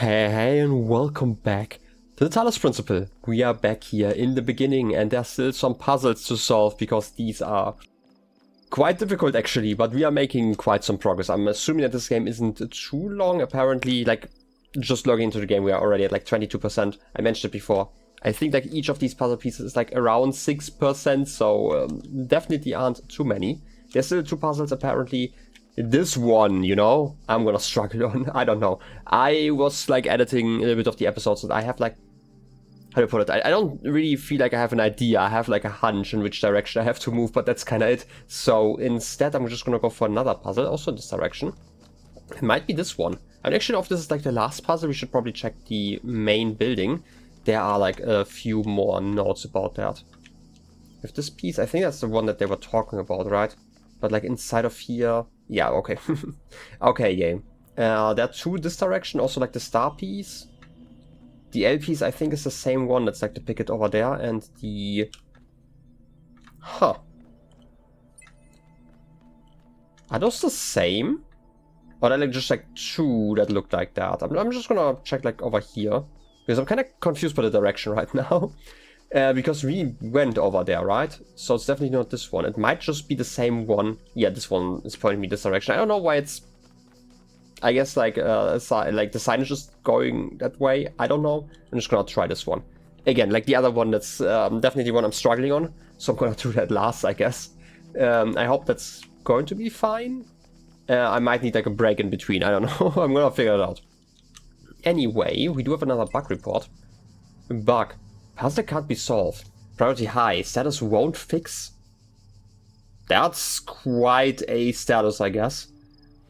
Hey, and welcome back to the Talos Principle. We are back here in the beginning, and there's still some puzzles to solve because these are quite difficult actually, but we are making quite some progress. I'm assuming that this game isn't too long. Apparently, like, just logging into the game, we are already at like 22%. I mentioned it before. I think like each of these puzzle pieces is like around 6%, so definitely aren't too many. There's still 2 puzzles apparently. This one, you know, I'm gonna struggle on. I don't know. I was like editing a little bit of the episodes and I have like, how do I put it? I don't really feel like I have an idea. I have like a hunch in which direction I have to move, but that's kind of it. So instead, I'm just gonna go for another puzzle, also in this direction. It might be this one. I'm actually if this is like the last puzzle, we should probably check the main building. There are like a few more notes about that. With this piece, I think that's the one that they were talking about, right? But like inside of here, yeah, okay. Okay, game. There are 2 this direction, also like the star piece. The L piece I think is the same one, that's like the picket over there, and the... Huh. Are those the same? Or are they like just like 2 that look like that? I'm just gonna check like over here. Because I'm kind of confused by the direction right now. Because we went over there, right? So it's definitely not this one. It might just be the same one. Yeah, this one is pointing me this direction. I don't know why it's... I guess like the sign is just going that way. I don't know. I'm just gonna try this one. Again, like the other one, that's definitely one I'm struggling on. So I'm gonna do that last, I guess. I hope that's going to be fine. I might need like a break in between. I don't know. I'm gonna figure it out. Anyway, we do have another bug report. Bug. Puzzle can't be solved. Priority high. Status won't fix. That's quite a status, I guess.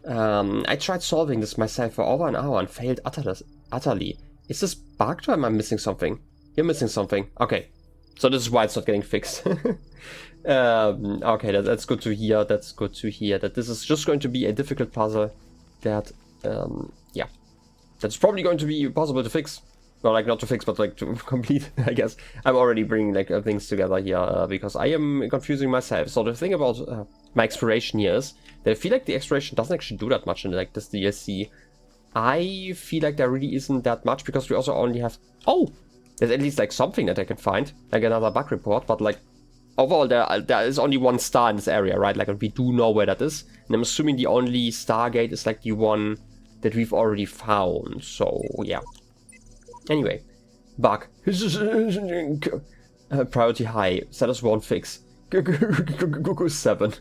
I tried solving this myself for over an hour and failed utterly. Is this bugged or am I missing something? You're missing something. Okay. So this is why it's not getting fixed. Okay, that's good to hear. That's good to hear. That this is just going to be a difficult puzzle that, yeah. That's probably going to be possible to fix. Well, like, not to fix, but like to complete, I guess. I'm already bringing like things together here because I am confusing myself. So the thing about my exploration here is that I feel like the exploration doesn't actually do that much in like this DLC. I feel like there really isn't that much because we also only have... Oh! There's at least like something that I can find, like another bug report, but like overall there is only 1 star in this area, right? Like we do know where that is. And I'm assuming the only Stargate is like the one that we've already found. So yeah. Anyway, bug. Priority high. Status won't fix. 7.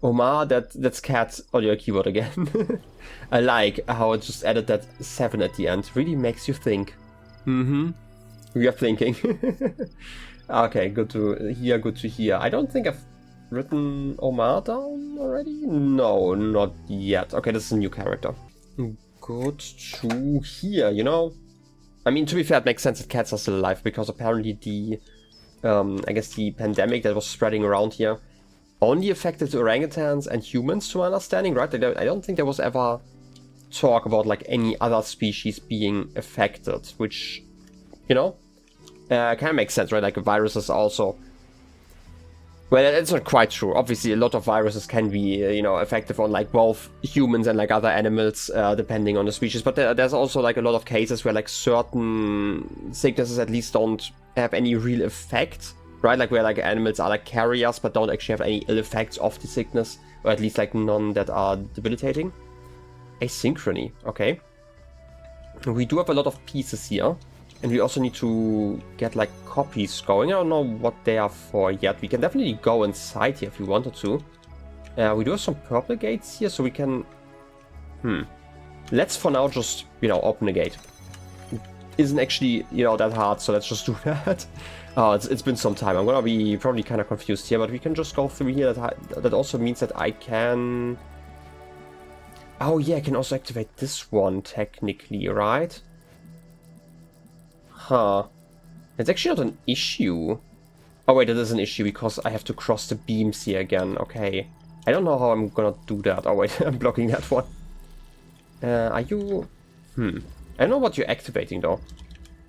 Omar, that's cat on your keyboard again. I like how it just added that 7 at the end. Really makes you think. We are thinking. Okay, good to hear, good to hear. I don't think I've written Omar down already. No, not yet. Okay, this is a new character. Good to hear, you know? I mean, to be fair, it makes sense that cats are still alive, because apparently the, I guess the pandemic that was spreading around here only affected orangutans and humans, to my understanding, right? I don't think there was ever talk about, like, any other species being affected, which, you know, kind of makes sense, right? Like, viruses also... Well, it's not quite true. Obviously, a lot of viruses can be, you know, effective on like both humans and like other animals, depending on the species. But there's also like a lot of cases where like certain sicknesses at least don't have any real effect, right? Like where like animals are like carriers but don't actually have any ill effects of the sickness, or at least like none that are debilitating. Asynchrony, okay. We do have a lot of pieces here. And we also need to get like copies going. I don't know what they are for yet. We can definitely go inside here if we wanted to. We do have some purple gates here, so we can... Let's for now just, you know, open a gate. It isn't actually, you know, that hard, so let's just do that. Oh, it's been some time. I'm gonna be probably kind of confused here, but we can just go through here. That also means that I can... Oh yeah, I can also activate this one, technically, right? Huh. It's actually not an issue. Oh wait, it is an issue because I have to cross the beams here again. Okay. I don't know how I'm gonna do that. Oh wait, I'm blocking that one. Are you... I don't know what you're activating though.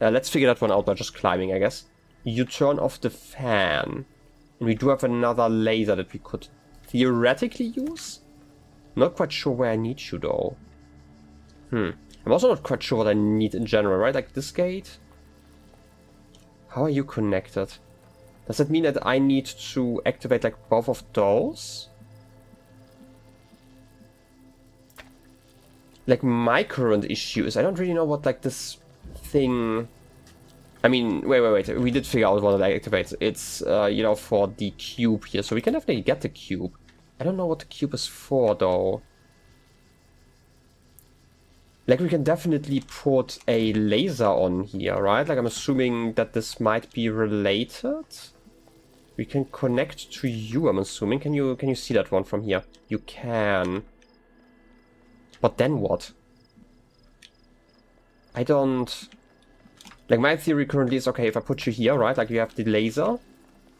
Let's figure that one out by just climbing, I guess. You turn off the fan. And we do have another laser that we could theoretically use. Not quite sure where I need you though. I'm also not quite sure what I need in general, right? Like this gate. How are you connected? Does that mean that I need to activate like both of those? Like my current issue is I don't really know what like this thing... I mean, wait. We did figure out what it activates. It's, you know, for the cube here. So we can definitely get the cube. I don't know what the cube is for, though. Like, we can definitely put a laser on here, right? Like, I'm assuming that this might be related. We can connect to you, I'm assuming. Can you see that one from here? You can. But then what? I don't... Like, my theory currently is, okay, if I put you here, right, like you have the laser,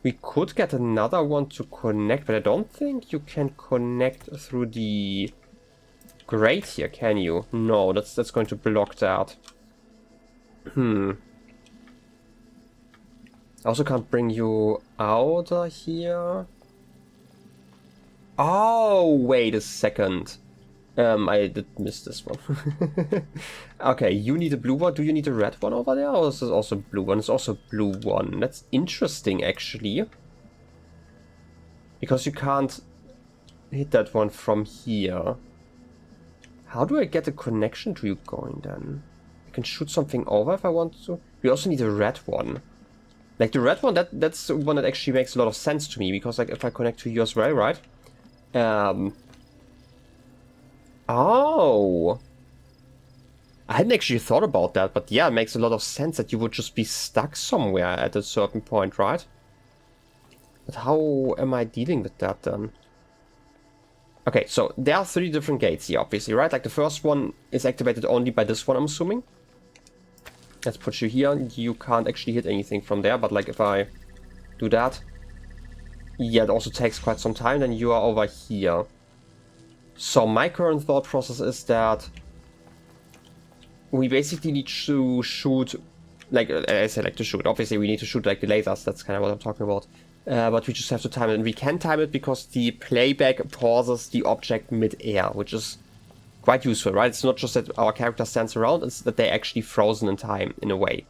we could get another one to connect, but I don't think you can connect through the grate here, can you? No, that's going to block that. I also can't bring you out of here. Oh, wait a second. I did miss this one. Okay, you need a blue one. Do you need a red one over there? Or is this also a blue one? It's also a blue one. That's interesting, actually. Because you can't hit that one from here. How do I get a connection to you going, then? I can shoot something over if I want to. We also need a red one. Like, the red one, that's the one that actually makes a lot of sense to me. Because, like, if I connect to you as well, right? Oh, I hadn't actually thought about that, but yeah, it makes a lot of sense that you would just be stuck somewhere at a certain point, right? But how am I dealing with that then? Okay, so there are 3 different gates here, obviously, right? Like the first one is activated only by this one, I'm assuming. Let's put you here. You can't actually hit anything from there, but like if I do that, yeah, it also takes quite some time. Then you are over here. So my current thought process is that we basically need to shoot, like I said, like to shoot. Obviously, we need to shoot like the lasers. That's kind of what I'm talking about. But we just have to time it. And we can time it because the playback pauses the object mid-air, which is quite useful, right? It's not just that our character stands around, it's that they're actually frozen in time, in a way.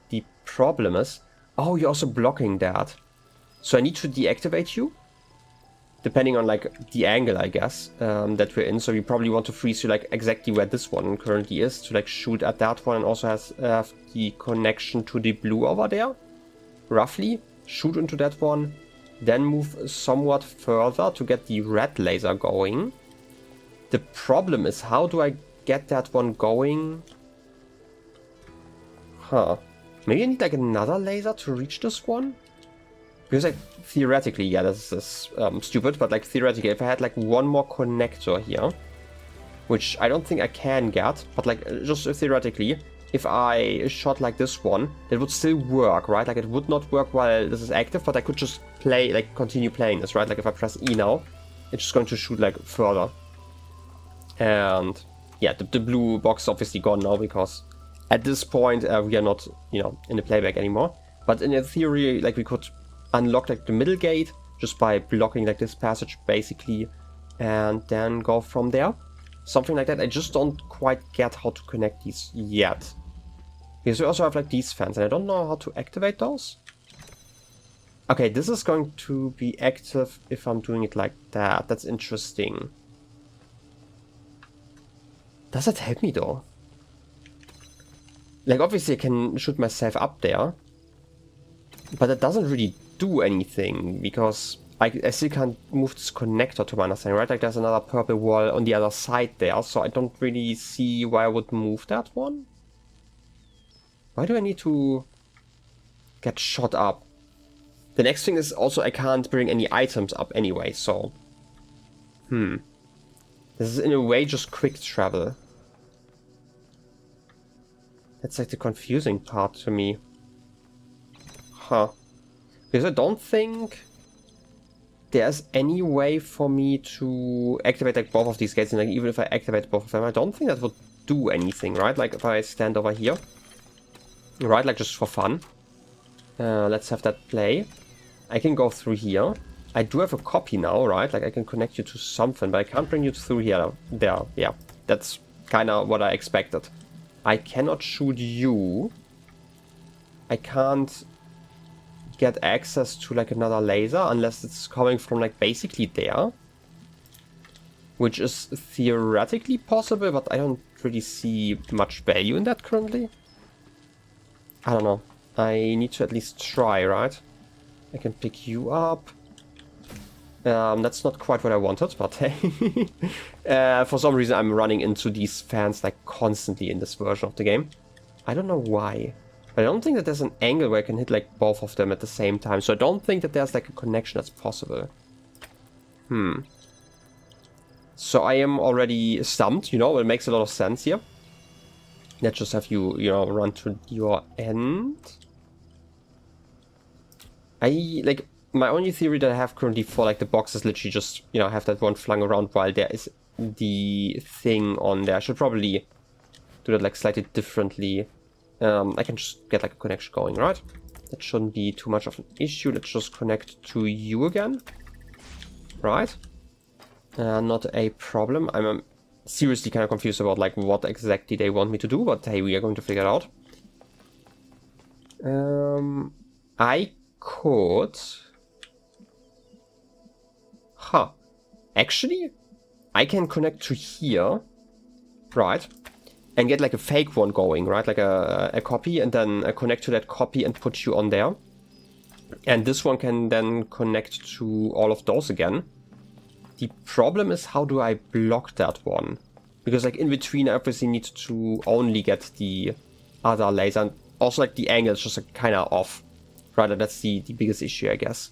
The problem is... Oh, you're also blocking that. So I need to deactivate you. Depending on like the angle, I guess, that we're in. So we probably want to freeze you like exactly where this one currently is to like shoot at that one, and also has the connection to the blue over there. Roughly shoot into that one, then move somewhat further to get the red laser going. The problem is, how do I get that one going? Maybe I need like another laser to reach this one? Because like, theoretically, yeah, this is stupid, but like theoretically, if I had like one more connector here, which I don't think I can get, but like just theoretically, if I shot like this one, it would still work, right? Like it would not work while this is active, but I could just play, like continue playing this, right? Like if I press E now, it's just going to shoot like further. And yeah, the blue box is obviously gone now because at this point we are not, you know, in the playback anymore. But in theory, like we could unlock like the middle gate just by blocking like this passage basically, and then go from there. Something like that. I just don't quite get how to connect these yet. Because we also have like these fans and I don't know how to activate those. Okay, this is going to be active if I'm doing it like that. That's interesting. Does that help me though? Like obviously I can shoot myself up there, but that doesn't really do anything because I still can't move this connector to my understanding, right? Like there's another purple wall on the other side there, so I don't really see why I would move that one. Why do I need to get shot up? The next thing is also I can't bring any items up anyway, so... This is in a way just quick travel. That's like the confusing part to me. Because I don't think there's any way for me to activate like both of these gates, and like even if I activate both of them, I don't think that would do anything, right? Like if I stand over here, right? Like just for fun. Let's have that play. I can go through here. I do have a copy now, right? Like I can connect you to something, but I can't bring you through here. There, yeah. That's Kinda what I expected. I cannot shoot you. I can't get access to like another laser unless it's coming from like basically there. Which is theoretically possible, but I don't really see much value in that currently. I don't know. I need to at least try, right? I can pick you up. That's not quite what I wanted, but hey. For some reason I'm running into these fans like constantly in this version of the game. I don't know why. But I don't think that there's an angle where I can hit like both of them at the same time. So I don't think that there's like a connection that's possible. So I am already stumped, you know, it makes a lot of sense here. Let's just have you, you know, run to your end. My only theory that I have currently for like the box is literally just, you know, have that one flung around while there is the thing on there. I should probably do that like slightly differently. I can just get like a connection going, right? That shouldn't be too much of an issue. Let's just connect to you again. Right? Not a problem. I'm seriously kind of confused about like what exactly they want me to do, but hey, we are going to figure it out. I could... Actually, I can connect to here, right? And get like a fake one going, right? Like a copy, and then connect to that copy and put you on there. And this one can then connect to all of those again. The problem is, how do I block that one? Because like in between I obviously need to only get the other laser. And also like the angle is just like kind of off. Right, that's the biggest issue, I guess.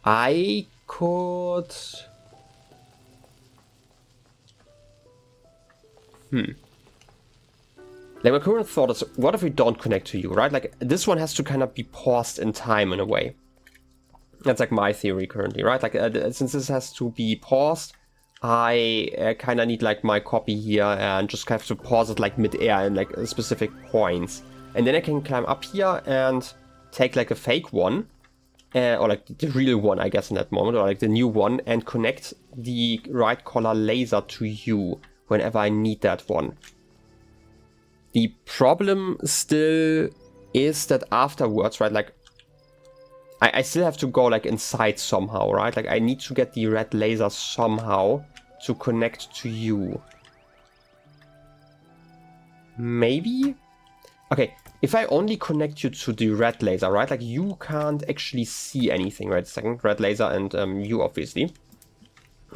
I could... Like my current thought is, what if we don't connect to you, right? Like this one has to kind of be paused in time in a way. That's like my theory currently, right? Like since this has to be paused, I kind of need like my copy here and just have to pause it like mid-air in like specific points. And then I can climb up here and take like a fake one, or like the real one, I guess, in that moment, or like the new one, and connect the right color laser to you whenever I need that one. The problem still is that afterwards, right, like I still have to go like inside somehow, right? Like I need to get the red laser somehow to connect to you. Maybe? Okay, if I only connect you to the red laser, right? Like you can't actually see anything, right? Second, red laser and you obviously.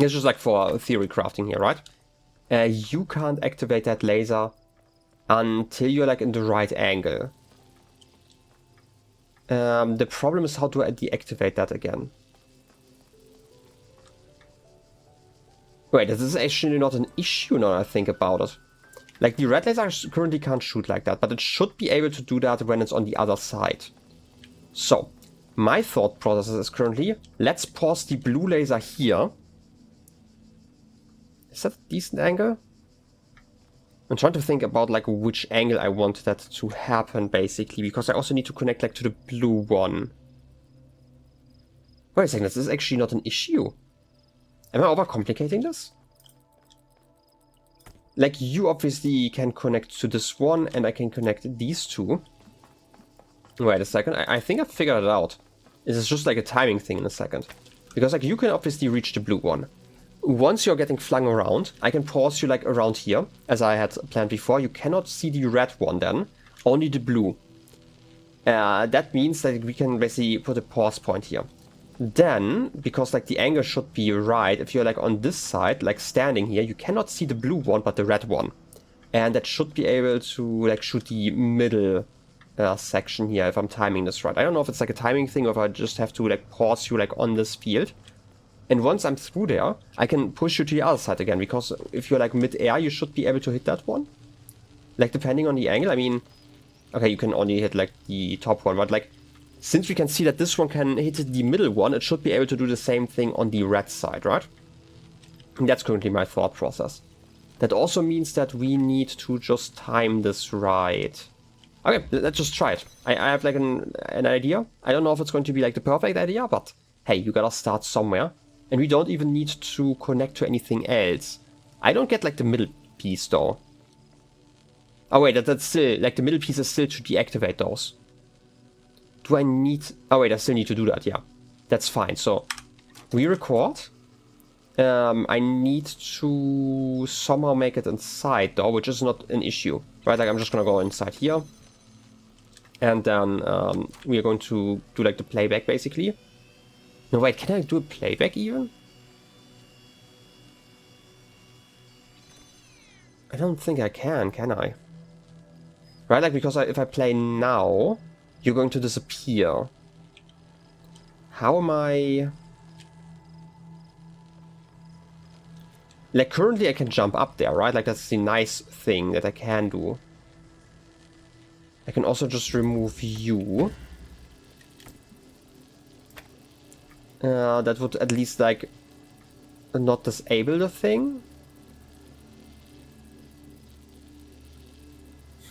It's just like for theory crafting here, right? You can't activate that laser until you're like in the right angle. The problem is, how do I deactivate that again? Wait, this is actually not an issue now I think about it. Like the red laser currently can't shoot like that, but it should be able to do that when it's on the other side. So, my thought process is currently, let's pause the blue laser here. Is that a decent angle? I'm trying to think about like which angle I want that to happen basically, because I also need to connect like to the blue one. Wait a second, this is actually not an issue. Am I overcomplicating this? Like you obviously can connect to this one and I can connect these two. Wait a second, I think I figured it out. This is just like a timing thing in a second. Because like you can obviously reach the blue one. Once you're getting flung around, I can pause you like around here, as I had planned before. You cannot see the red one then, only the blue. That means that we can basically put a pause point here. Then, because like the angle should be right, if you're like on this side, like standing here, you cannot see the blue one but the red one. And that should be able to like shoot the middle section here, if I'm timing this right. I don't know if it's like a timing thing or if I just have to like pause you like on this field. And once I'm through there, I can push you to the other side again, because if you're like mid-air, you should be able to hit that one. Like depending on the angle, I mean, okay, you can only hit like the top one, but like, since we can see that this one can hit the middle one, it should be able to do the same thing on the red side, right? And that's currently my thought process. That also means that we need to just time this right. Okay, let's just try it. I have like an idea. I don't know if it's going to be like the perfect idea, but hey, you gotta start somewhere. And we don't even need to connect to anything else. I don't get like the middle piece though. Oh wait, that's still, like the middle piece is still to deactivate those. Do I need, oh wait, I still need to do that, yeah. That's fine, so we record. I need to somehow make it inside though, which is not an issue, right? Like I'm just gonna go inside here. And then we are going to do like the playback basically. No, wait, can I do a playback even? I don't think I can I? Right, like because if I play now, you're going to disappear. How am I... Like currently I can jump up there, right? Like that's the nice thing that I can do. I can also just remove you. That would at least like not disable the thing.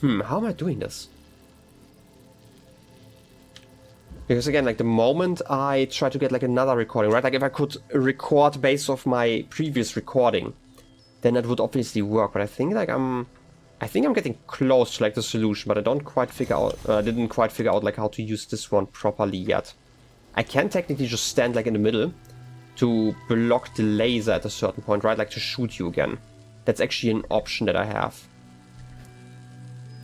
How am I doing this? Because again, like the moment I try to get like another recording, right? Like if I could record based off my previous recording, then that would obviously work. But I think like I'm getting close to like the solution, but I don't quite figure out, didn't quite figure out like how to use this one properly yet. I can technically just stand like in the middle to block the laser at a certain point, right? Like to shoot you again. That's actually an option that I have.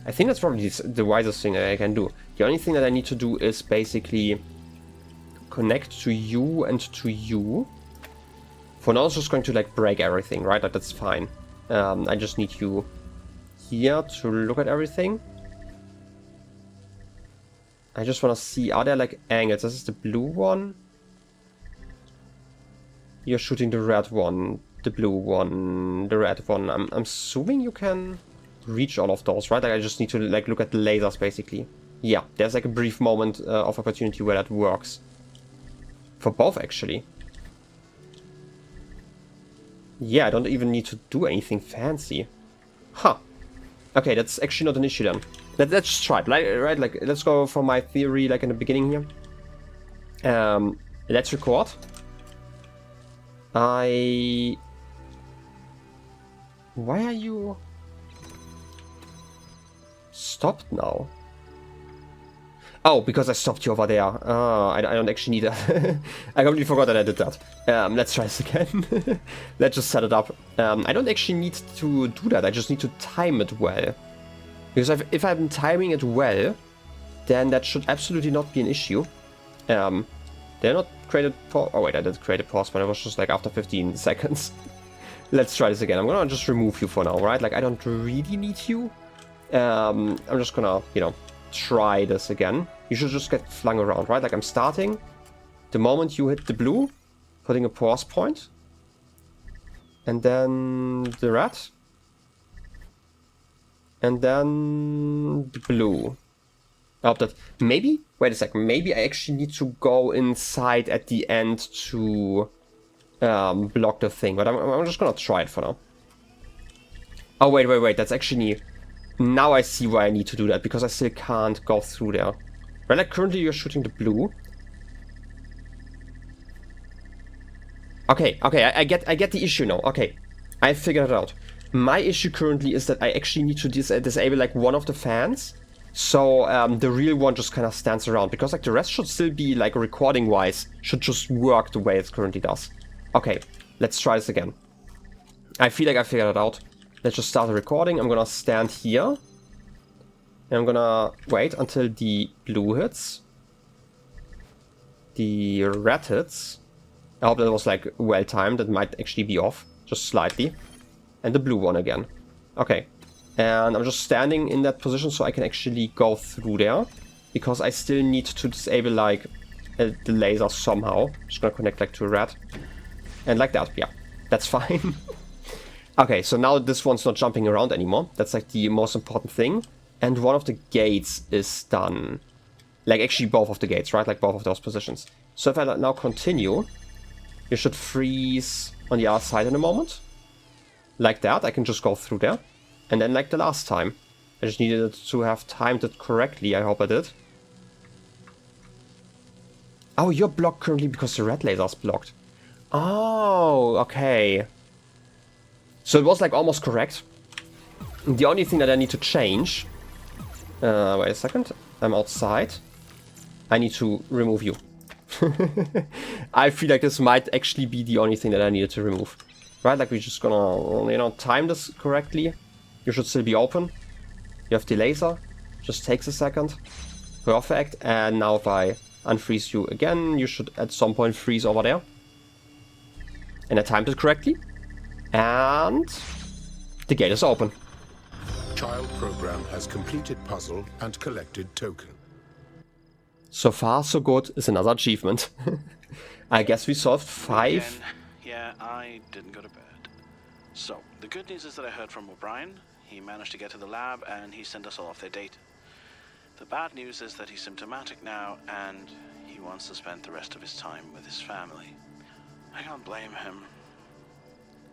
I think that's probably the wisest thing that I can do. The only thing that I need to do is basically connect to you and to you. For now, it's just going to like break everything, right? Like that's fine. I just need you here to look at everything. I just want to see, are there like angles? This is the blue one. You're shooting the red one, the blue one, the red one. I'm assuming you can reach all of those, right? Like I just need to like look at the lasers basically. Yeah, there's like a brief moment of opportunity where that works. For both actually. Yeah, I don't even need to do anything fancy. Huh. Okay, that's actually not an issue then. Let's just try it, right? Like let's go for my theory like in the beginning here. Let's record. Why are you stopped now? Oh, because I stopped you over there. I don't actually need that. I completely forgot that I did that. Let's try this again. Let's just set it up. I don't actually need to do that. I just need to time it well. Because if I'm timing it well, then that should absolutely not be an issue. They're not created pause. Oh wait, I did create a pause, but it was just like after 15 seconds. Let's try this again. I'm gonna just remove you for now, right? Like I don't really need you. I'm just gonna, you know, try this again. You should just get flung around, right? Like I'm starting. The moment you hit the blue, putting a pause point. And then the red. And then the blue. I hope that maybe, wait a second, maybe I actually need to go inside at the end to block the thing. But I'm just gonna try it for now. Oh, wait, that's actually... Now I see why I need to do that, because I still can't go through there. Right, like currently you're shooting the blue. Okay, I get the issue now. Okay, I figured it out. My issue currently is that I actually need to disable like one of the fans. So the real one just kind of stands around, because like the rest should still be like recording wise, should just work the way it currently does. Okay, let's try this again. I feel like I figured it out. Let's just start the recording. I'm gonna stand here. And I'm gonna wait until the blue hits. The red hits. I hope that was like well timed. That might actually be off, just slightly. And the blue one again. Okay. And I'm just standing in that position so I can actually go through there. Because I still need to disable like the laser somehow. Just gonna connect like to red. And like that, yeah. That's fine. Okay, so now this one's not jumping around anymore. That's like the most important thing. And one of the gates is done. Like actually both of the gates, right? Like both of those positions. So if I now continue, you should freeze on the other side in a moment. Like that, I can just go through there. And then like the last time. I just needed to have timed it correctly, I hope I did. Oh, you're blocked currently because the red laser is blocked. Oh, okay. So it was like almost correct. The only thing that I need to change... wait a second. I'm outside. I need to remove you. I feel like this might actually be the only thing that I needed to remove. Right, like we're just gonna, you know, time this correctly. You should still be open. You have the laser. Just takes a second. Perfect. And now if I unfreeze you again, you should at some point freeze over there. And I timed it correctly. And the gate is open. Child program has completed puzzle and collected token. So far, so good is another achievement. I guess we solved 5. Again, yeah, I didn't go to bed. So, the good news is that I heard from O'Brien. He managed to get to the lab and he sent us all off their date. The bad news is that he's symptomatic now and he wants to spend the rest of his time with his family. I can't blame him.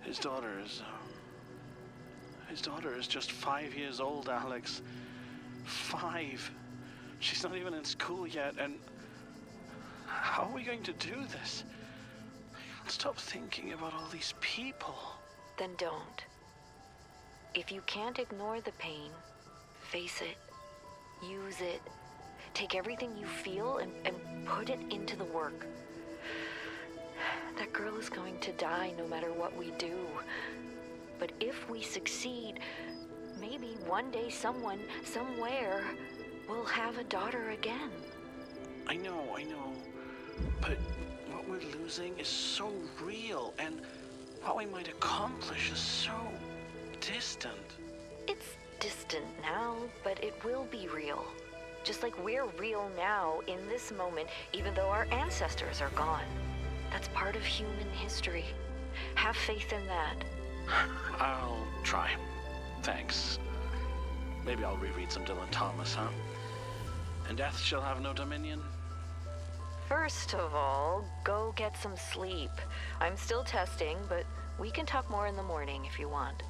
His daughter is just 5 years old, Alex. 5. She's not even in school yet, and how are we going to do this? I can't stop thinking about all these people. Then don't. If you can't ignore the pain, face it, use it, take everything you feel and put it into the work. That girl is going to die no matter what we do. But if we succeed, maybe one day someone, somewhere, will have a daughter again. I know. But what we're losing is so real, and what we might accomplish is so distant. It's distant now, but it will be real. Just like we're real now, in this moment, even though our ancestors are gone. That's part of human history. Have faith in that. I'll try. Thanks. Maybe I'll reread some Dylan Thomas, huh? And death shall have no dominion. First of all, go get some sleep. I'm still testing, but we can talk more in the morning if you want.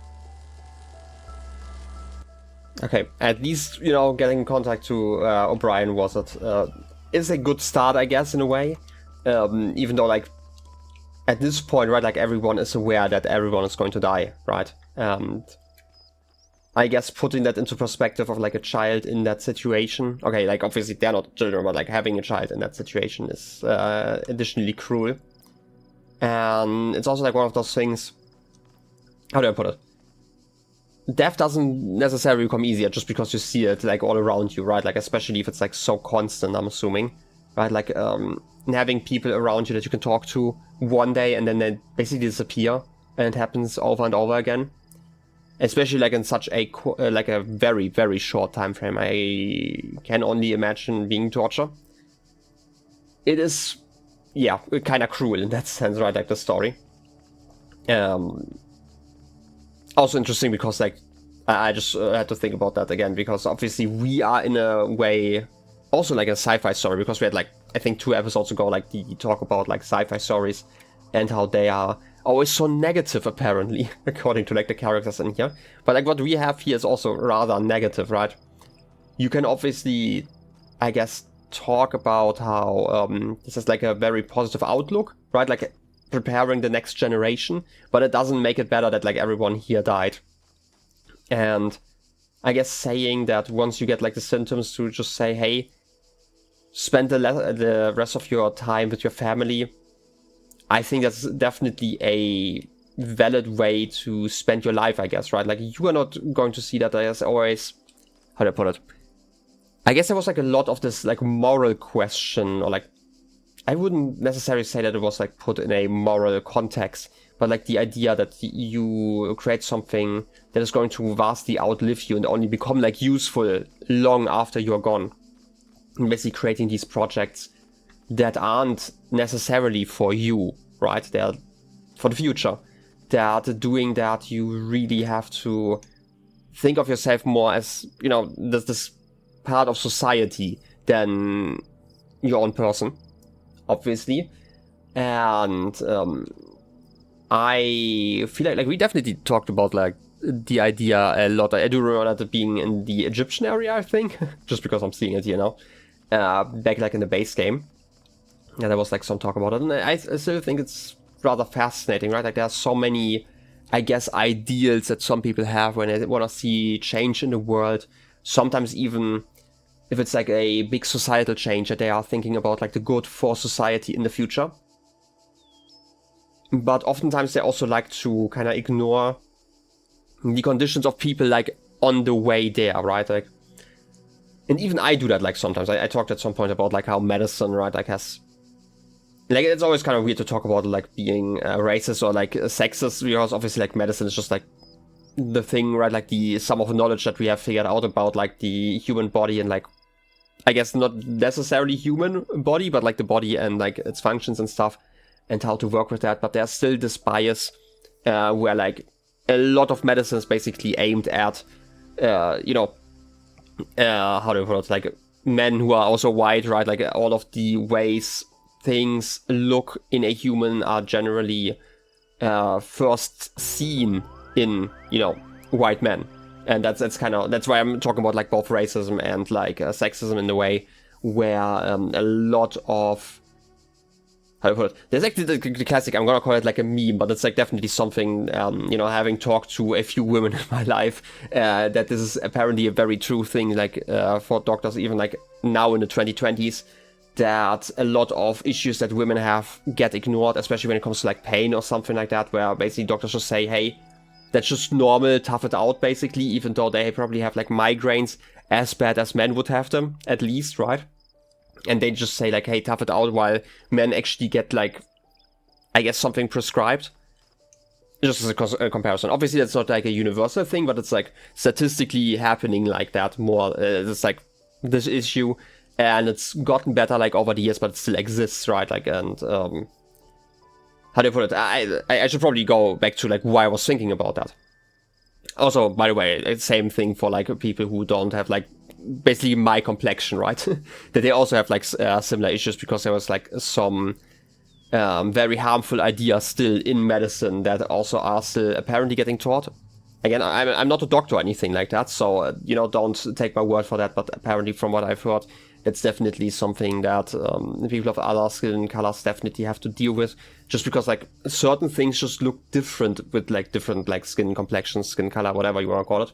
Okay, at least, you know, getting in contact to O'Brien is a good start, I guess, in a way. Even though, like, at this point, right, like, everyone is aware that everyone is going to die, right? And I guess putting that into perspective of, like, a child in that situation. Okay, like, obviously they're not children, but, like, having a child in that situation is additionally cruel. And it's also, like, one of those things... How do I put it? Death doesn't necessarily become easier just because you see it, like, all around you, right? Like, especially if it's, like, so constant, I'm assuming. Right? Like, having people around you that you can talk to one day and then they basically disappear. And it happens over and over again. Especially, like, in such a, like, a very, very short time frame. I can only imagine being torture. It is, yeah, kind of cruel in that sense, right? Like, the story. Also interesting because, like, I just had to think about that again, because obviously we are in a way also like a sci-fi story, because we had, like, I think 2 episodes ago, like, the talk about, like, sci-fi stories and how they are always so negative, apparently, according to, like, the characters in here. But, like, what we have here is also rather negative, right? You can obviously, I guess, talk about how this is, like, a very positive outlook, right? Like, preparing the next generation, but it doesn't make it better that, like, everyone here died. And I guess saying that once you get, like, the symptoms, to just say, hey, spend the rest of your time with your family, I think that's definitely a valid way to spend your life, I guess, right? Like, you are not going to see that as always... How do I put it? I guess there was, like, a lot of this, like, moral question, or, like, I wouldn't necessarily say that it was, like, put in a moral context, but, like, the idea that you create something that is going to vastly outlive you and only become, like, useful long after you're gone. And basically creating these projects that aren't necessarily for you, right? They're for the future. That doing that, you really have to think of yourself more as, you know, this part of society than your own person, obviously. And I feel like we definitely talked about, like, the idea a lot. I do remember that being in the Egyptian area, I think, just because I'm seeing it here now. Back, like, in the base game. Yeah, there was, like, some talk about it, and I still think it's rather fascinating, right? Like there are so many, I guess, ideals that some people have when they want to see change in the world. Sometimes even if it's like a big societal change that they are thinking about like the good for society in the future. But oftentimes they also like to kind of ignore the conditions of people like on the way there, right? Like, and even I do that like sometimes. I talked at some point about like how medicine, right, like has, like it's always kind of weird to talk about like being racist or like sexist, because obviously like medicine is just like the thing, right? Like the sum of knowledge that we have figured out about like the human body and like, I guess not necessarily human body, but like the body and like its functions and stuff and how to work with that. But there's still this bias where like a lot of medicine is basically aimed at, how do you put it, like men who are also white, right? Like all of the ways things look in a human are generally first seen in, white men. And that's why I'm talking about like both racism and like sexism in the way where a lot of, how do I put it? There's actually the classic, I'm gonna call it like a meme, but it's like definitely something, having talked to a few women in my life, that this is apparently a very true thing, like for doctors, even like now in the 2020s, that a lot of issues that women have get ignored, especially when it comes to like pain or something like that, where basically doctors just say, hey, that's just normal, tough it out, basically, even though they probably have like migraines as bad as men would have them, at least, right? And they just say like, hey, tough it out, while men actually get like, I guess, something prescribed. Just as a comparison. Obviously, that's not like a universal thing, but it's like statistically happening like that more. It's like this issue, and it's gotten better like over the years, but it still exists, right? Like, and how do you put it? I should probably go back to like why I was thinking about that. Also, by the way, same thing for like people who don't have like basically my complexion, right? That they also have like similar issues, because there was like some very harmful ideas still in medicine that also are still apparently getting taught. Again, I'm not a doctor or anything like that, so don't take my word for that. But apparently, from what I've heard, it's definitely something that people of other skin colors definitely have to deal with, just because like certain things just look different with like different like skin complexions, skin color, whatever you want to call it.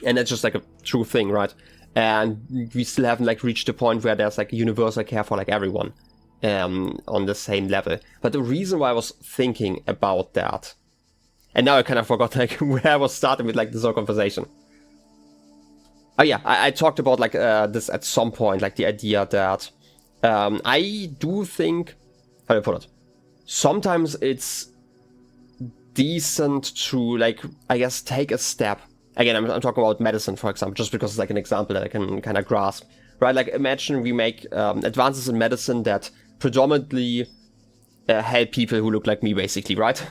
And that's just like a true thing, right? And we still haven't like reached the point where there's like universal care for like everyone on the same level. But the reason why I was thinking about that, and now I kind of forgot like where I was starting with like this whole conversation. Oh yeah, I talked about like this at some point, like the idea that I do think, how do I put it? Sometimes it's decent to like, I guess, take a step. Again, I'm talking about medicine, for example, just because it's like an example that I can kind of grasp, right? Like imagine we make advances in medicine that predominantly help people who look like me, basically, right?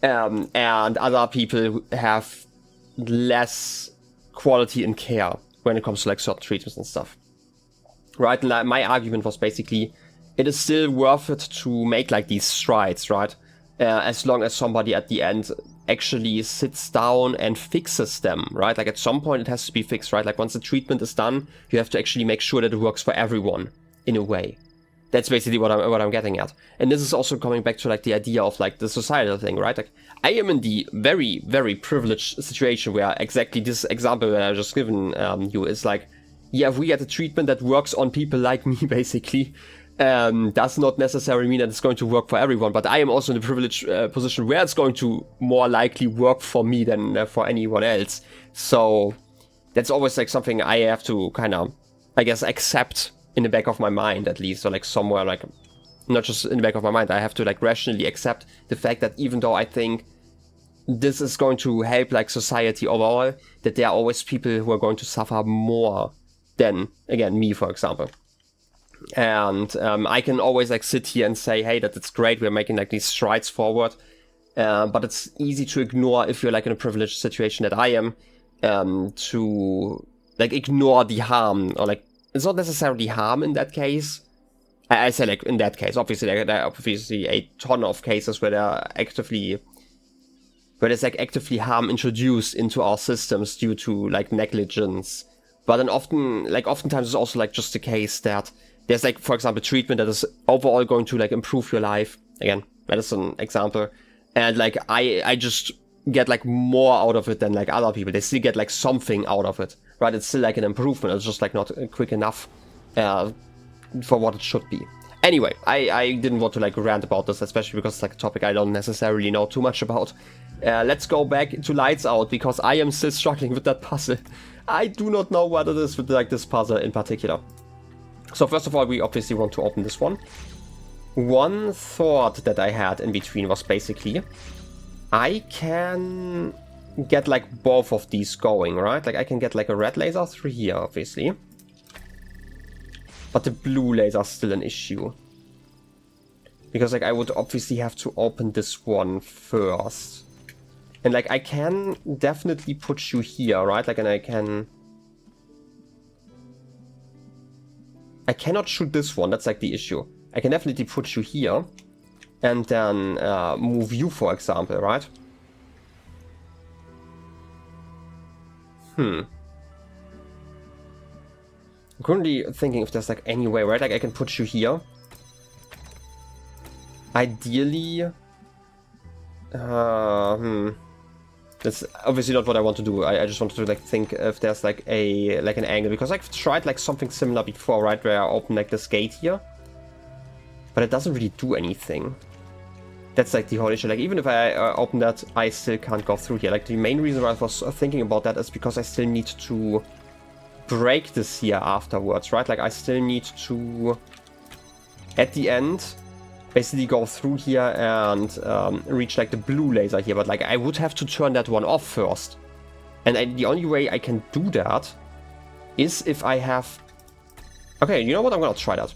And other people who have less quality in care when it comes to like certain treatments and stuff, right? And my argument was basically, it is still worth it to make like these strides, right? As long as somebody at the end actually sits down and fixes them, right? Like at some point it has to be fixed, right? Like once the treatment is done, you have to actually make sure that it works for everyone in a way. That's basically what I'm getting at. And this is also coming back to like the idea of like the societal thing, right? Like I am in the very, very privileged situation where exactly this example that I just given you is like, yeah, if we get a treatment that works on people like me, basically, does not necessarily mean that it's going to work for everyone, but I am also in a privileged position where it's going to more likely work for me than for anyone else. So that's always like something I have to kind of, I guess, accept in the back of my mind, at least, or like somewhere, like not just in the back of my mind, I have to like rationally accept the fact that even though I think this is going to help like society overall, that there are always people who are going to suffer more than, again, me, for example. And I can always like sit here and say, hey, that it's great, we're making like these strides forward, but it's easy to ignore if you're like in a privileged situation that I am, to like ignore the harm, or like it's not necessarily harm in that case. I say like in that case, obviously there are obviously a ton of cases where there's like actively harm introduced into our systems due to like negligence. But then oftentimes it's also like just the case that there's like, for example, treatment that is overall going to like improve your life. Again, medicine example, and like I just get like more out of it than like other people. They still get like something out of it, right? It's still like an improvement. It's just like not quick enough for what it should be. Anyway, I didn't want to like rant about this, especially because it's like a topic I don't necessarily know too much about. Let's go back to Lights Out, because I am still struggling with that puzzle. I do not know what it is with like this puzzle in particular. So first of all, we obviously want to open this one. One thought that I had in between was basically, I can get like both of these going, right? Like I can get like a red laser through here, obviously. But the blue laser is still an issue. Because like I would obviously have to open this one first. And like I can definitely put you here, right? Like, and I cannot shoot this one, that's like the issue. I can definitely put you here. And then move you, for example, right? I'm currently thinking if there's like any way, right? Like I can put you here. Ideally, that's obviously not what I want to do. I just want to like think if there's like an angle, because I've tried like something similar before, right? Where I open like this gate here, but it doesn't really do anything. That's like the whole issue. Like even if I open that, I still can't go through here. Like the main reason why I was thinking about that is because I still need to break this here afterwards, right? Like I still need to, at the end, basically go through here and reach like the blue laser here. But like I would have to turn that one off first. And the only way I can do that is if I have... Okay, you know what? I'm gonna try that.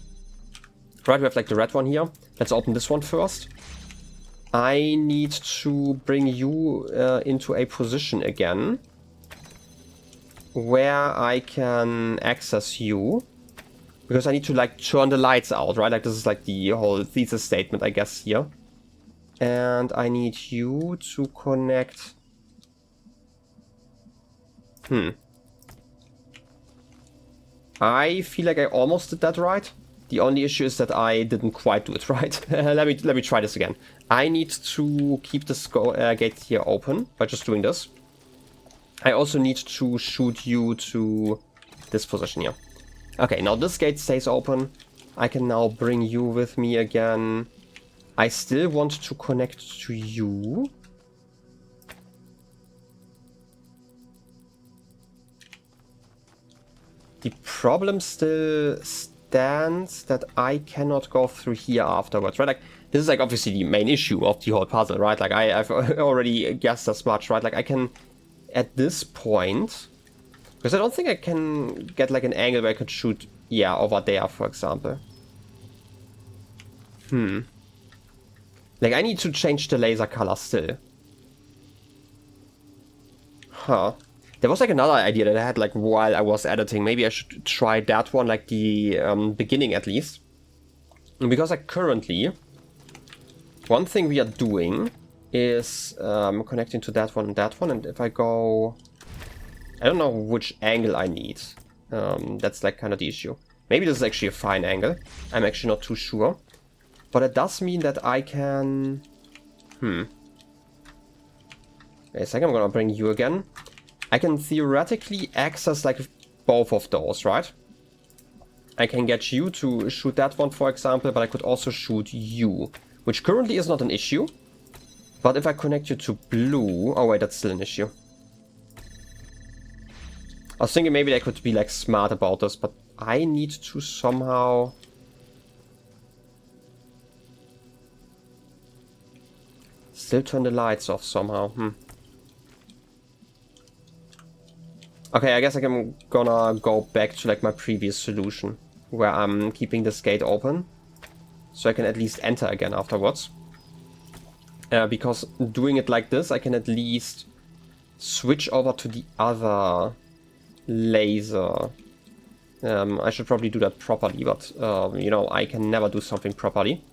Right, we have like the red one here. Let's open this one first. I need to bring you into a position again where I can access you, because I need to like turn the lights out, right? Like this is like the whole thesis statement, I guess, here. And I need you to connect. I feel like I almost did that right. The only issue is that I didn't quite do it right. Let me try this again. I need to keep this gate here open by just doing this. I also need to shoot you to this position here. Okay, now this gate stays open. I can now bring you with me again. I still want to connect to you. The problem still stands that I cannot go through here afterwards, right? Like, this is like obviously the main issue of the whole puzzle, right? Like I've already guessed as much, right? Like I can, at this point, because I don't think I can get like an angle where I could shoot, yeah, over there, for example. Like I need to change the laser color still. There was like another idea that I had like while I was editing. Maybe I should try that one, like the beginning at least. Because like currently, one thing we are doing is connecting to that one and that one. And if I go, I don't know which angle I need. That's like kind of the issue. Maybe this is actually a fine angle. I'm actually not too sure. But it does mean that I can... Wait a second, I'm gonna bring you again. I can theoretically access like both of those, right? I can get you to shoot that one, for example, but I could also shoot you, which currently is not an issue. But if I connect you to blue... Oh wait, that's still an issue. I was thinking maybe I could be like smart about this, but I need to somehow... still turn the lights off somehow. Okay, I guess I'm gonna go back to like my previous solution, where I'm keeping this gate open, so I can at least enter again afterwards. Because doing it like this, I can at least switch over to the other laser. I should probably do that properly, but you know, I can never do something properly.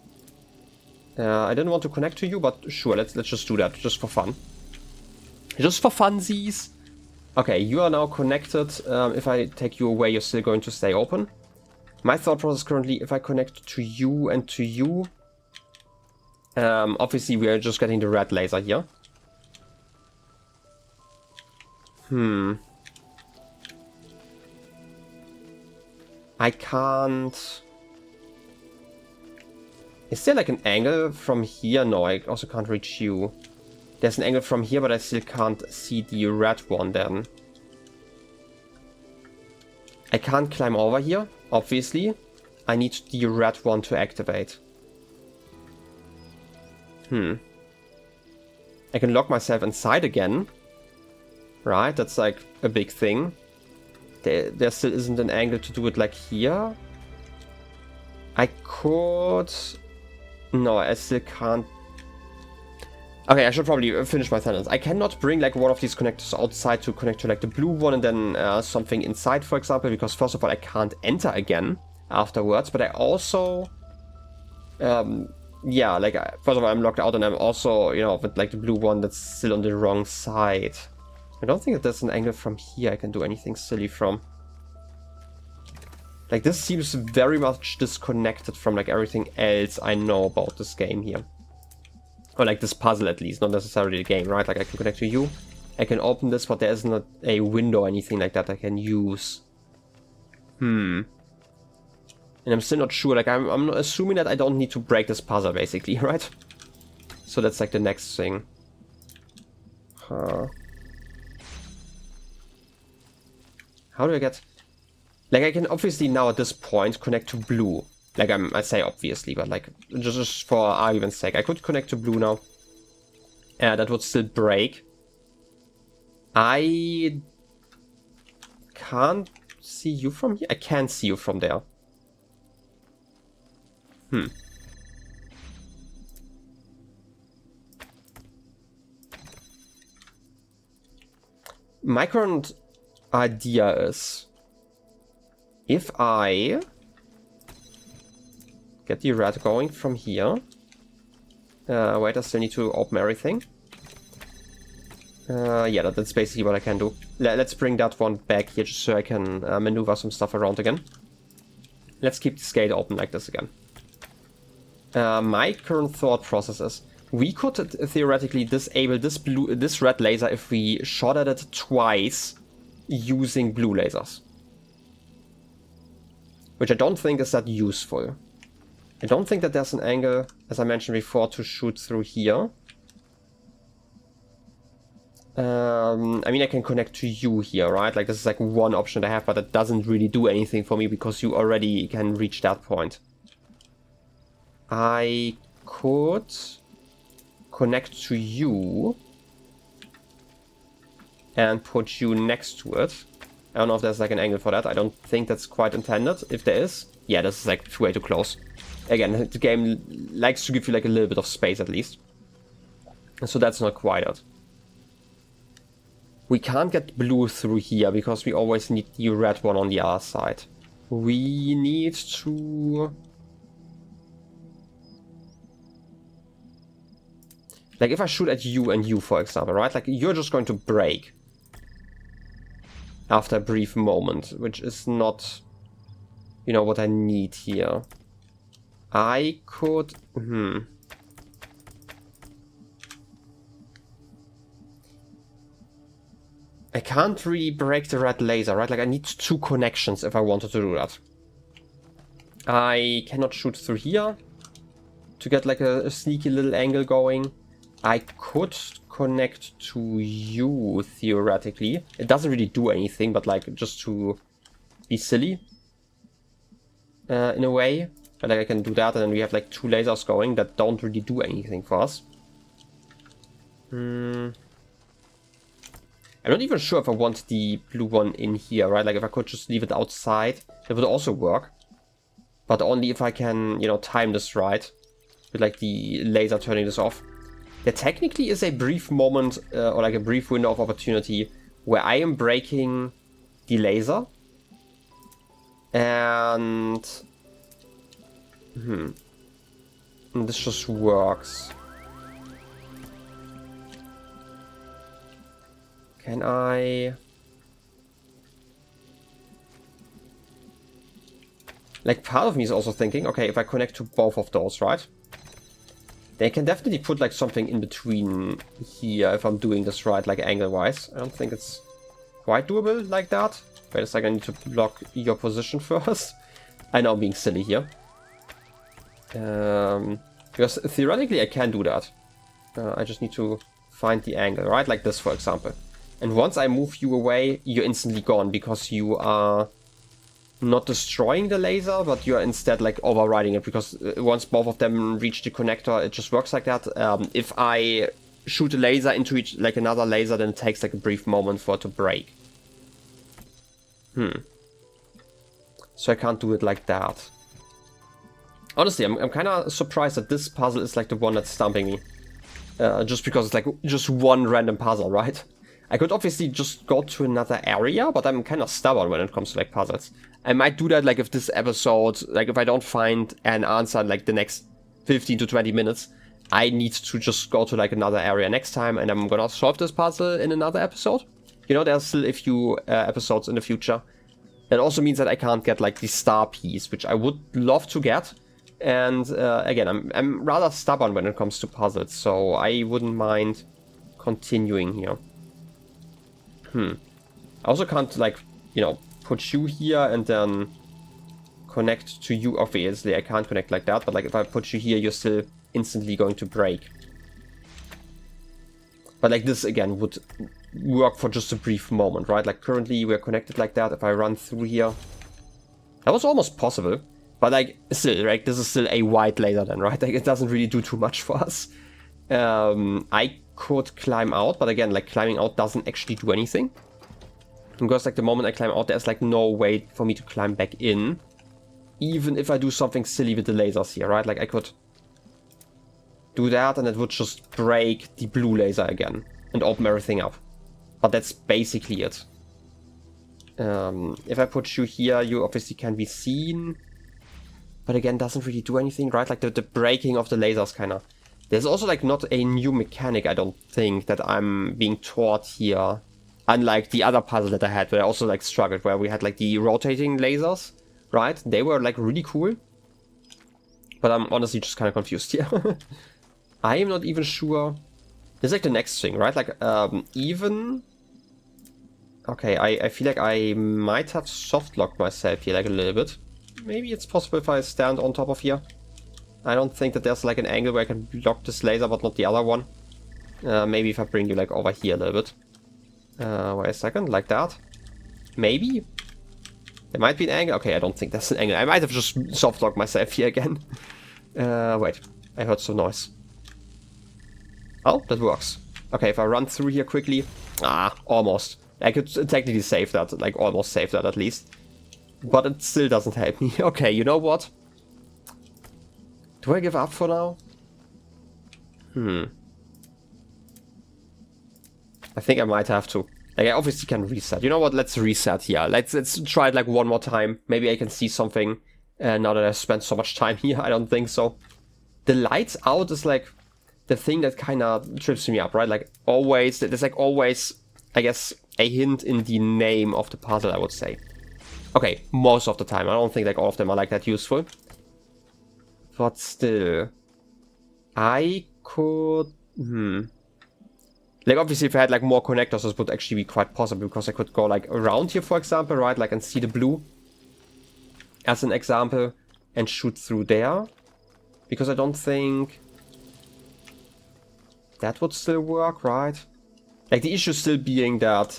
I didn't want to connect to you, but sure, let's just do that, just for fun. Just for funsies. Okay, you are now connected. If I take you away, you're still going to stay open. My thought process currently, if I connect to you and to you, Obviously, we are just getting the red laser here. I can't... Is there like an angle from here? No, I also can't reach you. There's an angle from here, but I still can't see the red one then. I can't climb over here, obviously. I need the red one to activate. I can lock myself inside again. Right, that's like a big thing. There still isn't an angle to do it like here. I could... No, I still can't... Okay, I should probably finish my sentence. I cannot bring like one of these connectors outside to connect to like the blue one and then something inside, for example, because first of all, I can't enter again afterwards, but I also... yeah, like, first of all, I'm locked out and I'm also, you know, with like the blue one that's still on the wrong side. I don't think that there's an angle from here I can do anything silly from. Like, this seems very much disconnected from like everything else I know about this game here. Or like this puzzle at least, not necessarily the game, right? Like I can connect to you, I can open this, but there isn't a window or anything like that I can use. And I'm still not sure, like I'm assuming that I don't need to break this puzzle basically, right? So that's like the next thing. How do I get... Like, I can obviously now at this point connect to blue. Like, I say obviously, but like, just for argument's sake, I could connect to blue now. That would still break. I can't see you from here? I can't see you from there. My current idea is, if I get the red going from here, wait, I still need to open everything. Yeah, that's basically what I can do. Let's bring that one back here just so I can maneuver some stuff around again. Let's keep this gate open like this again. My current thought process is, we could theoretically disable this red laser if we shot at it twice using blue lasers. Which I don't think is that useful. I don't think that there's an angle, as I mentioned before, to shoot through here. I mean, I can connect to you here, right? Like, this is like one option I have, but it doesn't really do anything for me because you already can reach that point. I could connect to you and put you next to it. I don't know if there's like an angle for that. I don't think that's quite intended. If there is, yeah, this is like way too close. Again, the game likes to give you like a little bit of space at least. So that's not quite it. We can't get blue through here because we always need the red one on the other side. We need to... Like, if I shoot at you and you, for example, right? Like, you're just going to break after a brief moment, which is not, you know, what I need here. I could... I can't really break the red laser, right? Like, I need two connections if I wanted to do that. I cannot shoot through here to get like a sneaky little angle going. I could connect to you, theoretically. It doesn't really do anything, but like, just to be silly. In a way. But like, I can do that, and then we have like two lasers going that don't really do anything for us. I'm not even sure if I want the blue one in here, right? Like, if I could just leave it outside, that would also work. But only if I can, you know, time this right. With like the laser turning this off. There technically is a brief moment, or like a brief window of opportunity, where I am breaking the laser. And... and this just works. Can I... Like, part of me is also thinking, okay, if I connect to both of those, right? They can definitely put like something in between here if I'm doing this right, like angle-wise. I don't think it's quite doable like that. Wait a second, I need to block your position first. I know I'm being silly here. Because theoretically I can do that. I just need to find the angle, right? Like this, for example. And once I move you away, you're instantly gone because you are not destroying the laser, but you are instead like overriding it, because once both of them reach the connector, it just works like that. If I shoot a laser into each, like another laser, then it takes like a brief moment for it to break. So I can't do it like that. Honestly, I'm kind of surprised that this puzzle is like the one that's stumping me. Just because it's like just one random puzzle, right? I could obviously just go to another area, but I'm kind of stubborn when it comes to like puzzles. I might do that like if this episode, like if I don't find an answer in like the next 15 to 20 minutes, I need to just go to like another area next time, and I'm gonna solve this puzzle in another episode. You know, there's still a few episodes in the future. That also means that I can't get like the star piece, which I would love to get. And again, I'm rather stubborn when it comes to puzzles, so I wouldn't mind continuing here. I also can't, like, you know, put you here and then connect to you. Obviously, I can't connect like that, but like if I put you here, you're still instantly going to break. But like this, again, would work for just a brief moment, right? Like currently we're connected like that. If I run through here, that was almost possible. But like, still, right, this is still a white laser then, right? Like, it doesn't really do too much for us. I could climb out, but again, like, climbing out doesn't actually do anything. Because, like, the moment I climb out, there's, like, no way for me to climb back in. Even if I do something silly with the lasers here, right? Like, I could do that, and it would just break the blue laser again. And open everything up. But that's basically it. If I put you here, you obviously can be seen. But again, doesn't really do anything, right? Like the breaking of the lasers kind of. There's also like not a new mechanic, I don't think, that I'm being taught here. Unlike the other puzzle that I had, where I also like struggled, where we had like the rotating lasers, right? They were like really cool. But I'm honestly just kind of confused here. I am not even sure. This is like the next thing, right? Like even... Okay, I feel like I might have soft locked myself here like a little bit. Maybe it's possible if I stand on top of here. I don't think that there's like an angle where I can block this laser, but not the other one. Maybe if I bring you like over here a little bit. Wait a second, like that. Maybe? There might be an angle. Okay, I don't think that's an angle. I might have just soft locked myself here again. Wait, I heard some noise. Oh, that works. Okay, if I run through here quickly. Almost. I could technically save that, like almost save that at least. But it still doesn't help me. Okay, you know what? Do I give up for now? I think I might have to. Like, I obviously can reset. You know what? Let's reset here. Let's try it like one more time. Maybe I can see something now that I've spent so much time here. I don't think so. The lights out is like the thing that kind of trips me up, right? Like always, there's like always, I guess, a hint in the name of the puzzle, I would say. Okay, most of the time. I don't think like all of them are like that useful. But still, I could... Like obviously if I had like more connectors, this would actually be quite possible, because I could go like around here, for example, right? Like and see the blue as an example and shoot through there. Because I don't think that would still work, right? Like the issue still being that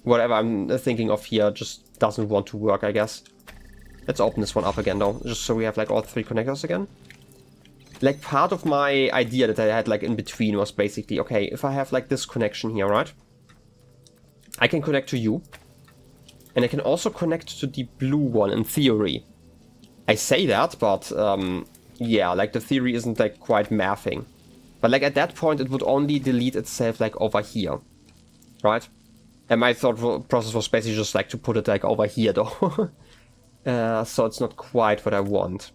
whatever I'm thinking of here just doesn't want to work, I guess. Let's open this one up again though, just so we have like all three connectors again. Like part of my idea that I had like in between was basically, okay, if I have like this connection here, right? I can connect to you. And I can also connect to the blue one in theory. I say that, but yeah, like the theory isn't like quite mathing. But like at that point it would only delete itself like over here. Right? And my thought process was basically just like to put it like over here though. So it's not quite what I want.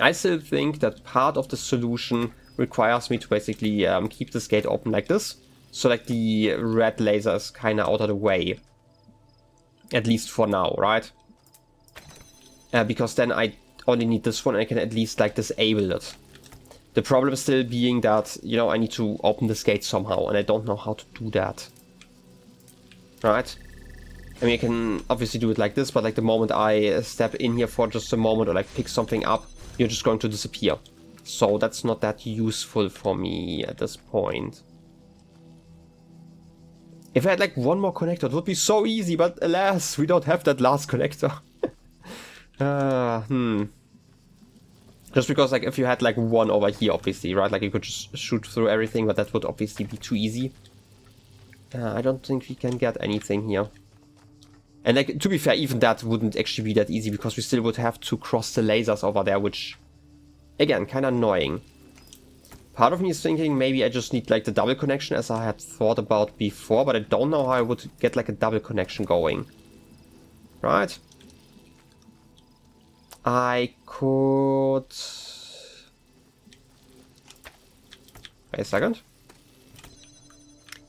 I still think that part of the solution requires me to basically keep this gate open like this. So like the red laser is kind of out of the way. At least for now, right? Because then I only need this one and I can at least like disable it. The problem still being that, you know, I need to open this gate somehow, and I don't know how to do that. Right? I mean, I can obviously do it like this, but like the moment I step in here for just a moment or like pick something up, you're just going to disappear. So that's not that useful for me at this point. If I had like one more connector, it would be so easy, but alas, we don't have that last connector. Just because like if you had like one over here, obviously, right? Like you could just shoot through everything, but that would obviously be too easy. I don't think we can get anything here. And like, to be fair, even that wouldn't actually be that easy because we still would have to cross the lasers over there, which, again, kind of annoying. Part of me is thinking maybe I just need like the double connection as I had thought about before, but I don't know how I would get like a double connection going. Right? I could... Wait a second.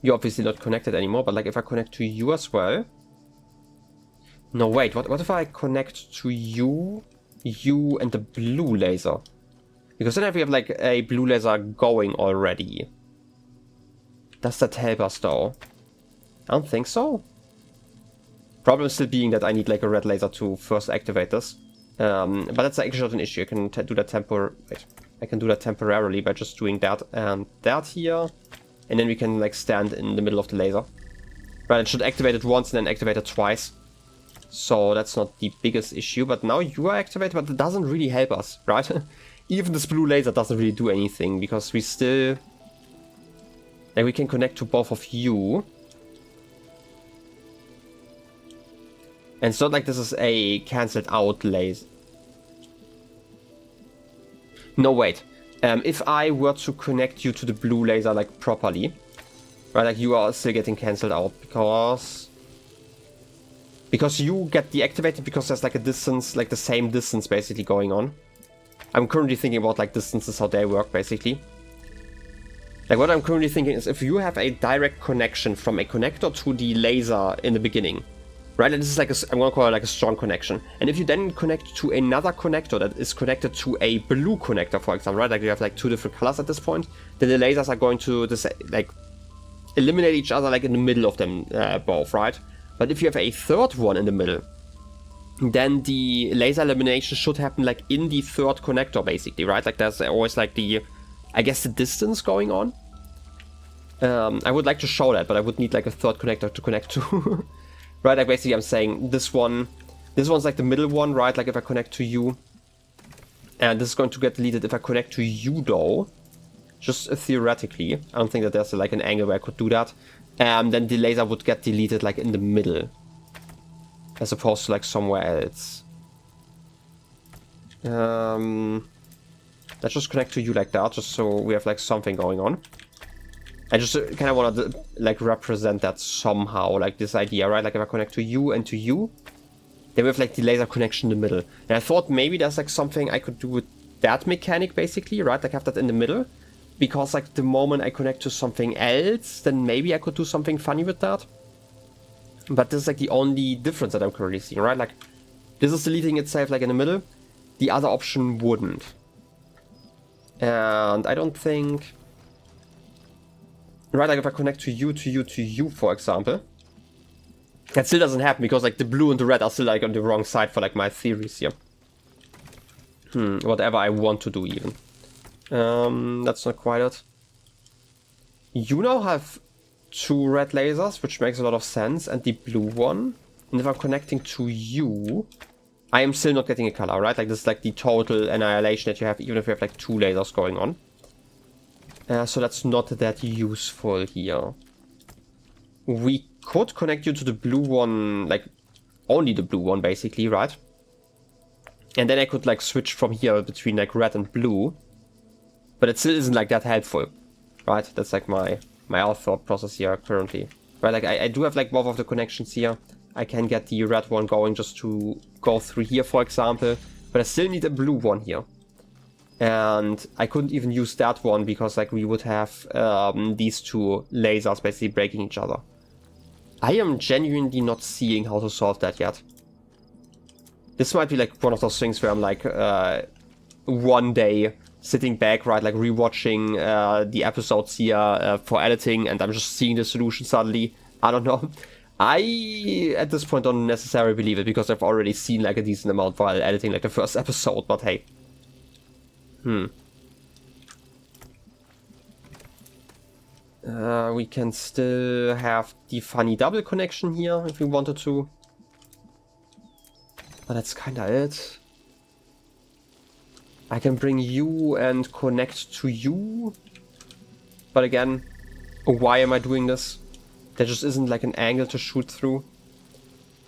You're obviously not connected anymore, but like if I connect to you as well... No, wait, what if I connect to you, and the blue laser? Because then we have like a blue laser going already. Does that help us though? I don't think so. Problem still being that I need like a red laser to first activate this. But that's actually not an issue. I can do that temporarily by just doing that and that here. And then we can like stand in the middle of the laser. Right, it should activate it once and then activate it twice. So that's not the biggest issue. But now you are activated, but it doesn't really help us, right? Even this blue laser doesn't really do anything because we still... Like we can connect to both of you. And it's not like this is a cancelled out laser. No, wait. If I were to connect you to the blue laser like properly, right, like you are still getting cancelled out because you get deactivated because there's like a distance, like the same distance basically going on. I'm currently thinking about like distances, how they work basically. Like what I'm currently thinking is if you have a direct connection from a connector to the laser in the beginning, right, and this is like I'm gonna call it like a strong connection. And if you then connect to another connector that is connected to a blue connector, for example, right, like you have like two different colors at this point, then the lasers are going to like eliminate each other like in the middle of them both, right? But if you have a third one in the middle, then the laser elimination should happen like in the third connector basically, right? Like there's always like the, I guess, the distance going on. I would like to show that, but I would need like a third connector to connect to. Right, like basically I'm saying this one's like the middle one, right? Like if I connect to you, and this is going to get deleted if I connect to you though, just theoretically. I don't think that there's like an angle where I could do that. Then the laser would get deleted like in the middle, as opposed to like somewhere else. Let's just connect to you like that, just so we have like something going on. I just kind of want to like represent that somehow, like this idea, right? Like if I connect to you and to you, then we have like the laser connection in the middle. And I thought maybe there's like something I could do with that mechanic basically, right? Like have that in the middle. Because like the moment I connect to something else, then maybe I could do something funny with that. But this is like the only difference that I'm currently seeing, right? Like this is deleting itself like in the middle. The other option wouldn't. And I don't think... Right, like if I connect to you, for example, that still doesn't happen because like the blue and the red are still like on the wrong side for like my theories here. Whatever I want to do even. That's not quite it. You now have two red lasers, which makes a lot of sense, and the blue one. And if I'm connecting to you, I am still not getting a color, right? Like this is like the total annihilation that you have, even if you have like two lasers going on. So that's not that useful here. We could connect you to the blue one, like only the blue one basically, right? And then I could like switch from here between like red and blue. But it still isn't like that helpful, right? That's like my other thought process here currently. Right, like I do have like both of the connections here. I can get the red one going just to go through here, for example. But I still need a blue one here. And I couldn't even use that one because like we would have these two lasers basically breaking each other. I am genuinely not seeing how to solve that yet. This might be like one of those things where I'm like one day sitting back, right, like rewatching the episodes here for editing, and I'm just seeing the solution suddenly. I don't know. I, at this point, don't necessarily believe it, because I've already seen like a decent amount while editing like the first episode, but hey. We can still have the funny double connection here if we wanted to. But that's kinda it. I can bring you and connect to you. But again, why am I doing this? There just isn't like an angle to shoot through.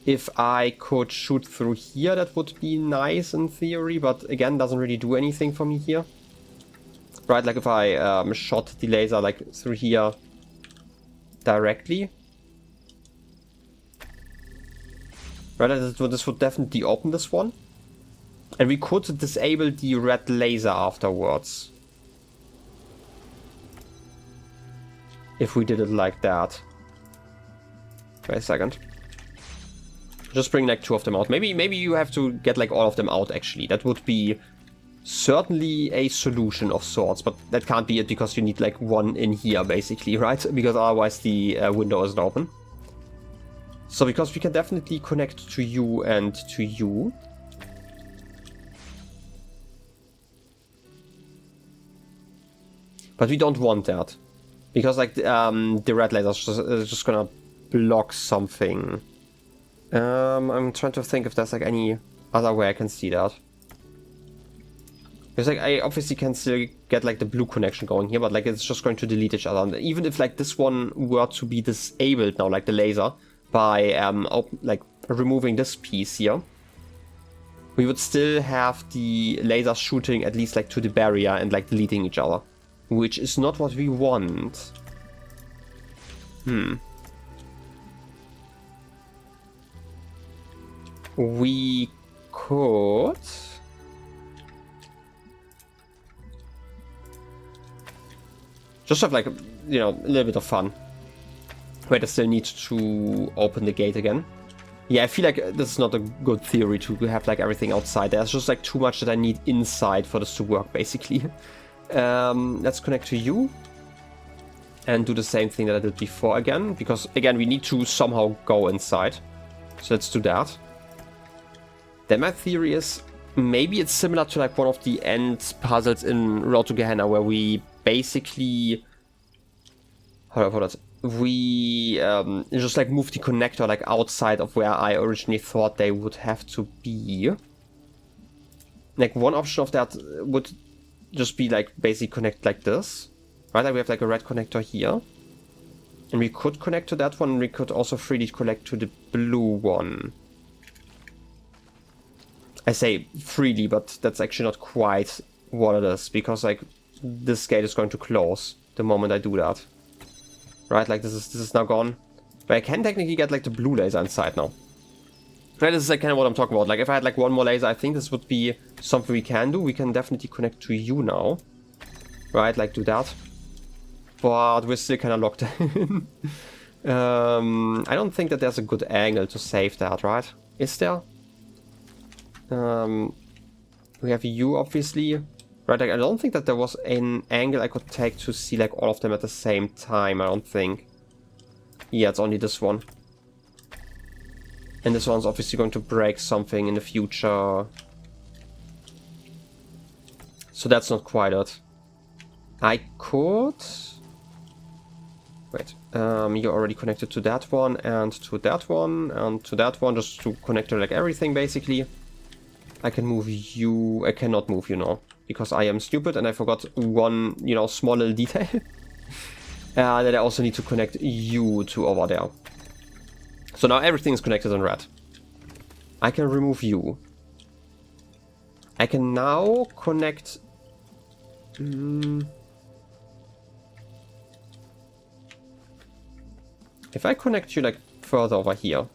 If I could shoot through here, that would be nice in theory, but again, doesn't really do anything for me here. Right, like if I shot the laser like through here directly. Right, this would definitely open this one. And we could disable the red laser afterwards. If we did it like that. Wait a second. Just bring like 2 of them out. Maybe you have to get like all of them out actually. That would be certainly a solution of sorts, but that can't be it because you need like 1 in here basically, right? Because otherwise the window isn't open. So because we can definitely connect to you and to you. But we don't want that. Because like the red laser is just gonna block something. I'm trying to think if there's like any other way I can see that. Because like I obviously can still get like the blue connection going here, but like it's just going to delete each other. And even if like this one were to be disabled now, like the laser, by like removing this piece here, we would still have the laser shooting at least like to the barrier and like deleting each other, which is not what we want. We could just have like, you know, a little bit of fun. Wait, I still need to open the gate again. Yeah, I feel like this is not a good theory to have like everything outside. There's just like too much that I need inside for this to work, basically. Let's connect to you. And do the same thing that I did before again. Because, again, we need to somehow go inside. So let's do that. Then my theory is, maybe it's similar to like one of the end puzzles in Road to Gehenna, where we basically... Hold on. We just like move the connector like outside of where I originally thought they would have to be. Like one option of that would just be like basically connect like this. Right, like we have like a red connector here. And we could connect to that one, and we could also freely connect to the blue one. I say freely, but that's actually not quite what it is, because like this gate is going to close the moment I do that. Right, like this is now gone. But I can technically get like the blue laser inside now. Right, this is like kind of what I'm talking about. Like if I had like one more laser, I think this would be something we can do. We can definitely connect to you now. Right, like do that. But we're still kind of locked in. I don't think that there's a good angle to save that, right? Is there? We have you, obviously. Right, like, I don't think that there was an angle I could take to see like all of them at the same time, I don't think. Yeah, it's only this one. And this one's obviously going to break something in the future. So that's not quite it. I could... Wait, you're already connected to that one, and to that one, and to that one, just to connect to like everything, basically. I can move you... I cannot move you now, because I am stupid and I forgot one, you know, small little detail. That I also need to connect you to over there. So now everything is connected in red. I can remove you. I can now connect... If I connect you like further over here,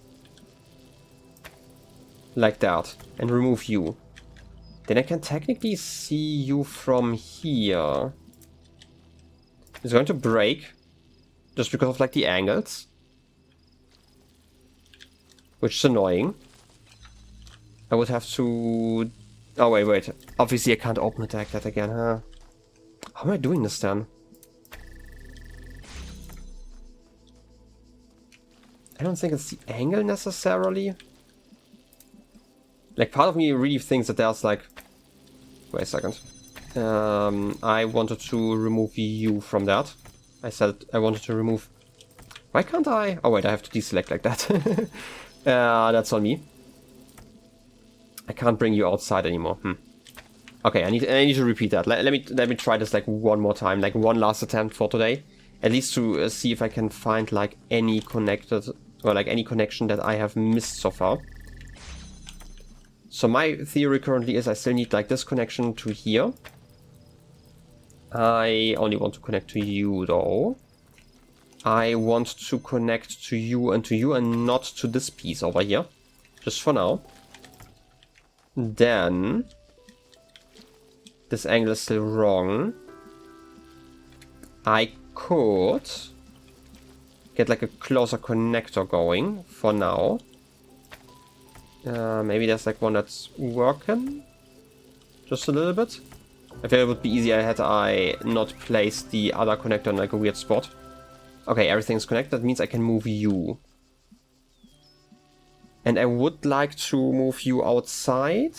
like that, and remove you, then I can technically see you from here. It's going to break, just because of like the angles, which is annoying. I would have to... Oh wait, obviously I can't open attack that again, huh? How am I doing this then? I don't think it's the angle necessarily. Like, part of me really thinks that there's like... Wait a second. I wanted to remove you from that. I said I wanted to remove... Why can't I? Oh wait, I have to deselect like that. That's on me. I can't bring you outside anymore. Okay, I need to repeat that. Let me try this like one more time, like one last attempt for today, at least to see if I can find like any connected or like any connection that I have missed so far. So my theory currently is I still need like this connection to here. I only want to connect to you though. I want to connect to you and not to this piece over here. Just for now. Then... This angle is still wrong. I could... get like a closer connector going for now. Maybe there's like one that's working. Just a little bit. I feel it would be easier had I not placed the other connector in like a weird spot. Okay, everything's connected. That means I can move you. And I would like to move you outside.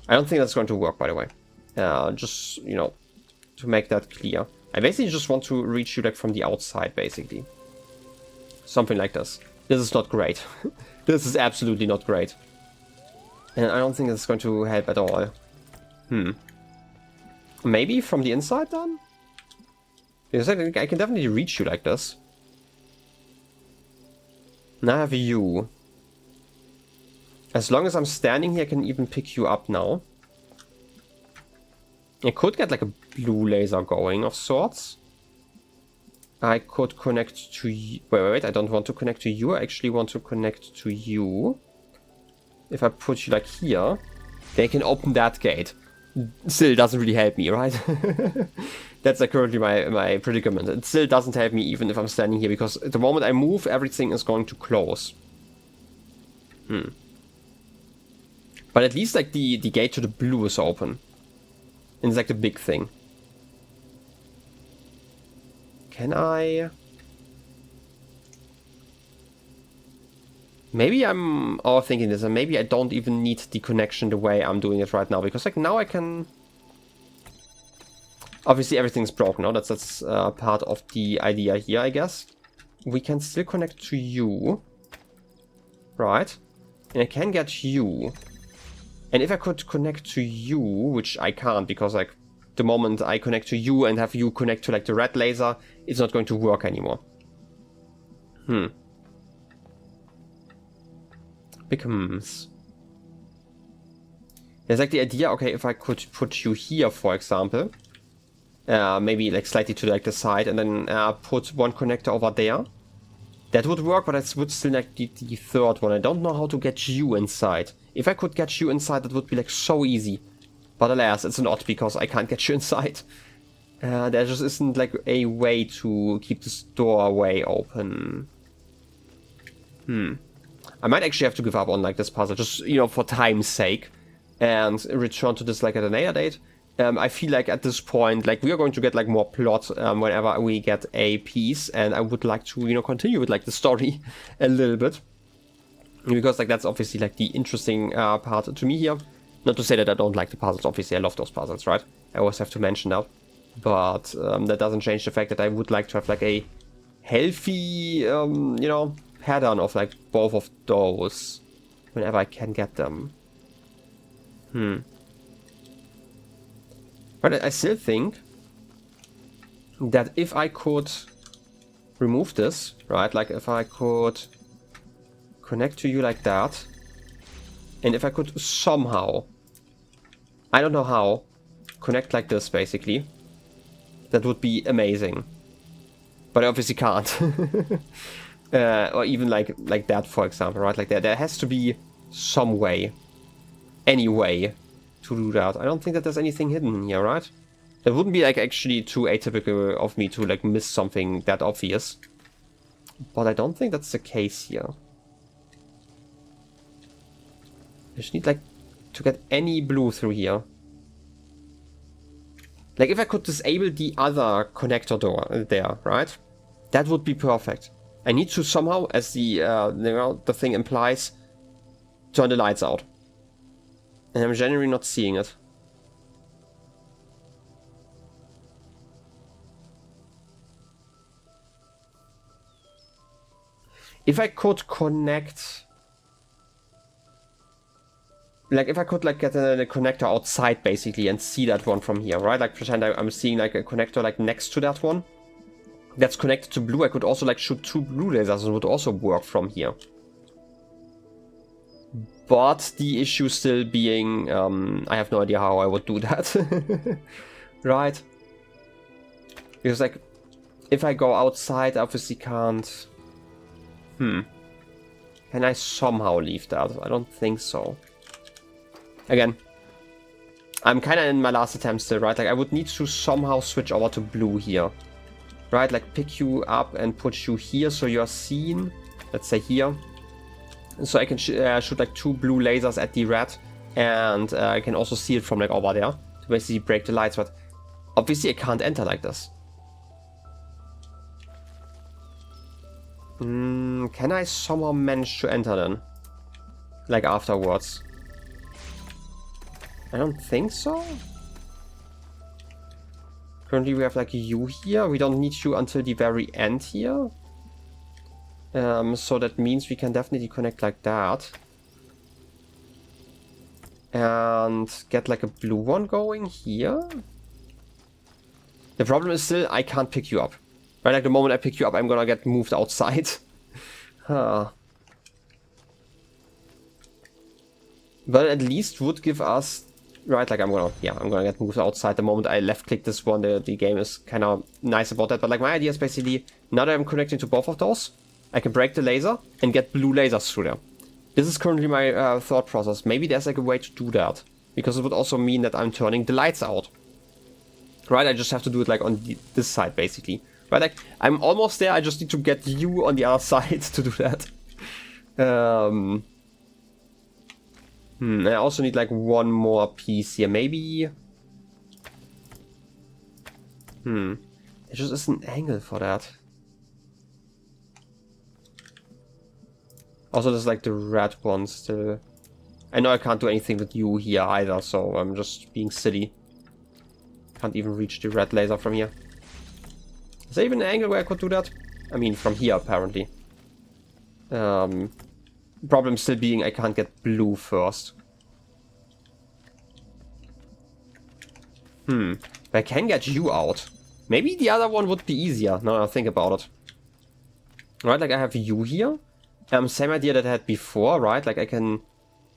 I don't think that's going to work, by the way. Just, you know, to make that clear. I basically just want to reach you like from the outside, basically. Something like this. This is not great. This is absolutely not great. And I don't think it's going to help at all. Maybe from the inside then? Because I can definitely reach you like this. Now I have you. As long as I'm standing here, I can even pick you up now. I could get like a blue laser going of sorts. I could connect to you. Wait, I don't want to connect to you. I actually want to connect to you. If I put you like here, they can open that gate. Still doesn't really help me, right? That's like currently my predicament. It still doesn't help me even if I'm standing here, because at the moment I move, everything is going to close. But at least like the gate to the blue is open. And it's like the big thing. Can I... Maybe I'm overthinking this, and maybe I don't even need the connection the way I'm doing it right now, because like now I can... Obviously everything's broken, no? That's part of the idea here, I guess. We can still connect to you. Right. And I can get you. And if I could connect to you, which I can't, because like the moment I connect to you and have you connect to like the red laser, it's not going to work anymore. Becomes... There's like the idea, okay, if I could put you here, for example, maybe like slightly to like the side, and then put one connector over there. That would work, but it would still like the third one. I don't know how to get you inside. If I could get you inside, that would be like so easy. But alas, it's not, because I can't get you inside. There just isn't like a way to keep this doorway open. I might actually have to give up on like this puzzle, just, you know, for time's sake, and return to this like at a later date. I feel like at this point, like we are going to get like more plot whenever we get a piece, and I would like to, you know, continue with like the story a little bit, because like that's obviously like the interesting part to me here. Not to say that I don't like the puzzles. Obviously, I love those puzzles, right? I always have to mention that, but that doesn't change the fact that I would like to have like a healthy, you know, pattern of like both of those whenever I can get them. But I still think that if I could remove this, right, like if I could connect to you like that, and if I could somehow, I don't know how, connect like this basically, that would be amazing. But I obviously can't. Or even like that, for example, right? Like there has to be some way, any way to do that. I don't think that there's anything hidden in here, right? That wouldn't be like actually too atypical of me to like miss something that obvious. But I don't think that's the case here. I just need like to get any blue through here. Like, if I could disable the other connector door there, right? That would be perfect. I need to somehow, as the thing implies, turn the lights out. And I'm generally not seeing it. If I could connect... Like, if I could, like, get a connector outside, basically, and see that one from here, right? Like, pretend I'm seeing, like, a connector, like, next to that one. That's connected to blue. I could also, like, shoot 2 blue lasers and would also work from here. But the issue still being, I have no idea how I would do that. Right? Because, like, if I go outside, I obviously can't... Can I somehow leave that? I don't think so. Again, I'm kind of in my last attempt still, right? Like, I would need to somehow switch over to blue here. Right? Like, pick you up and put you here so you're seen. Let's say here. So I can shoot, like, 2 blue lasers at the red. And I can also see it from, like, over there. To basically break the lights. But obviously I can't enter like this. Can I somehow manage to enter then? Like, afterwards? I don't think so. Currently we have, like, you here. We don't need you until the very end here. So that means we can definitely connect like that. And get, like, a blue one going here. The problem is still I can't pick you up. Right, like, the moment I pick you up, I'm gonna get moved outside. Huh. But at least would give us... Right, like, I'm gonna get moved outside the moment I left-click this one. The game is kind of nice about that. But, like, my idea is basically, now that I'm connecting to both of those, I can break the laser and get blue lasers through there. This is currently my thought process. Maybe there's, like, a way to do that. Because it would also mean that I'm turning the lights out. Right, I just have to do it, like, on this side, basically. Right, like, I'm almost there, I just need to get you on the other side to do that. I also need, like, one more piece here, maybe... There just isn't an angle for that. Also, there's, like, the red one still. I know I can't do anything with you here either, so I'm just being silly. Can't even reach the red laser from here. Is there even an angle where I could do that? I mean, from here, apparently. Problem still being I can't get blue first. But I can get you out. Maybe the other one would be easier, now I think about it. Right, like, I have you here. Same idea that I had before, right? Like, I can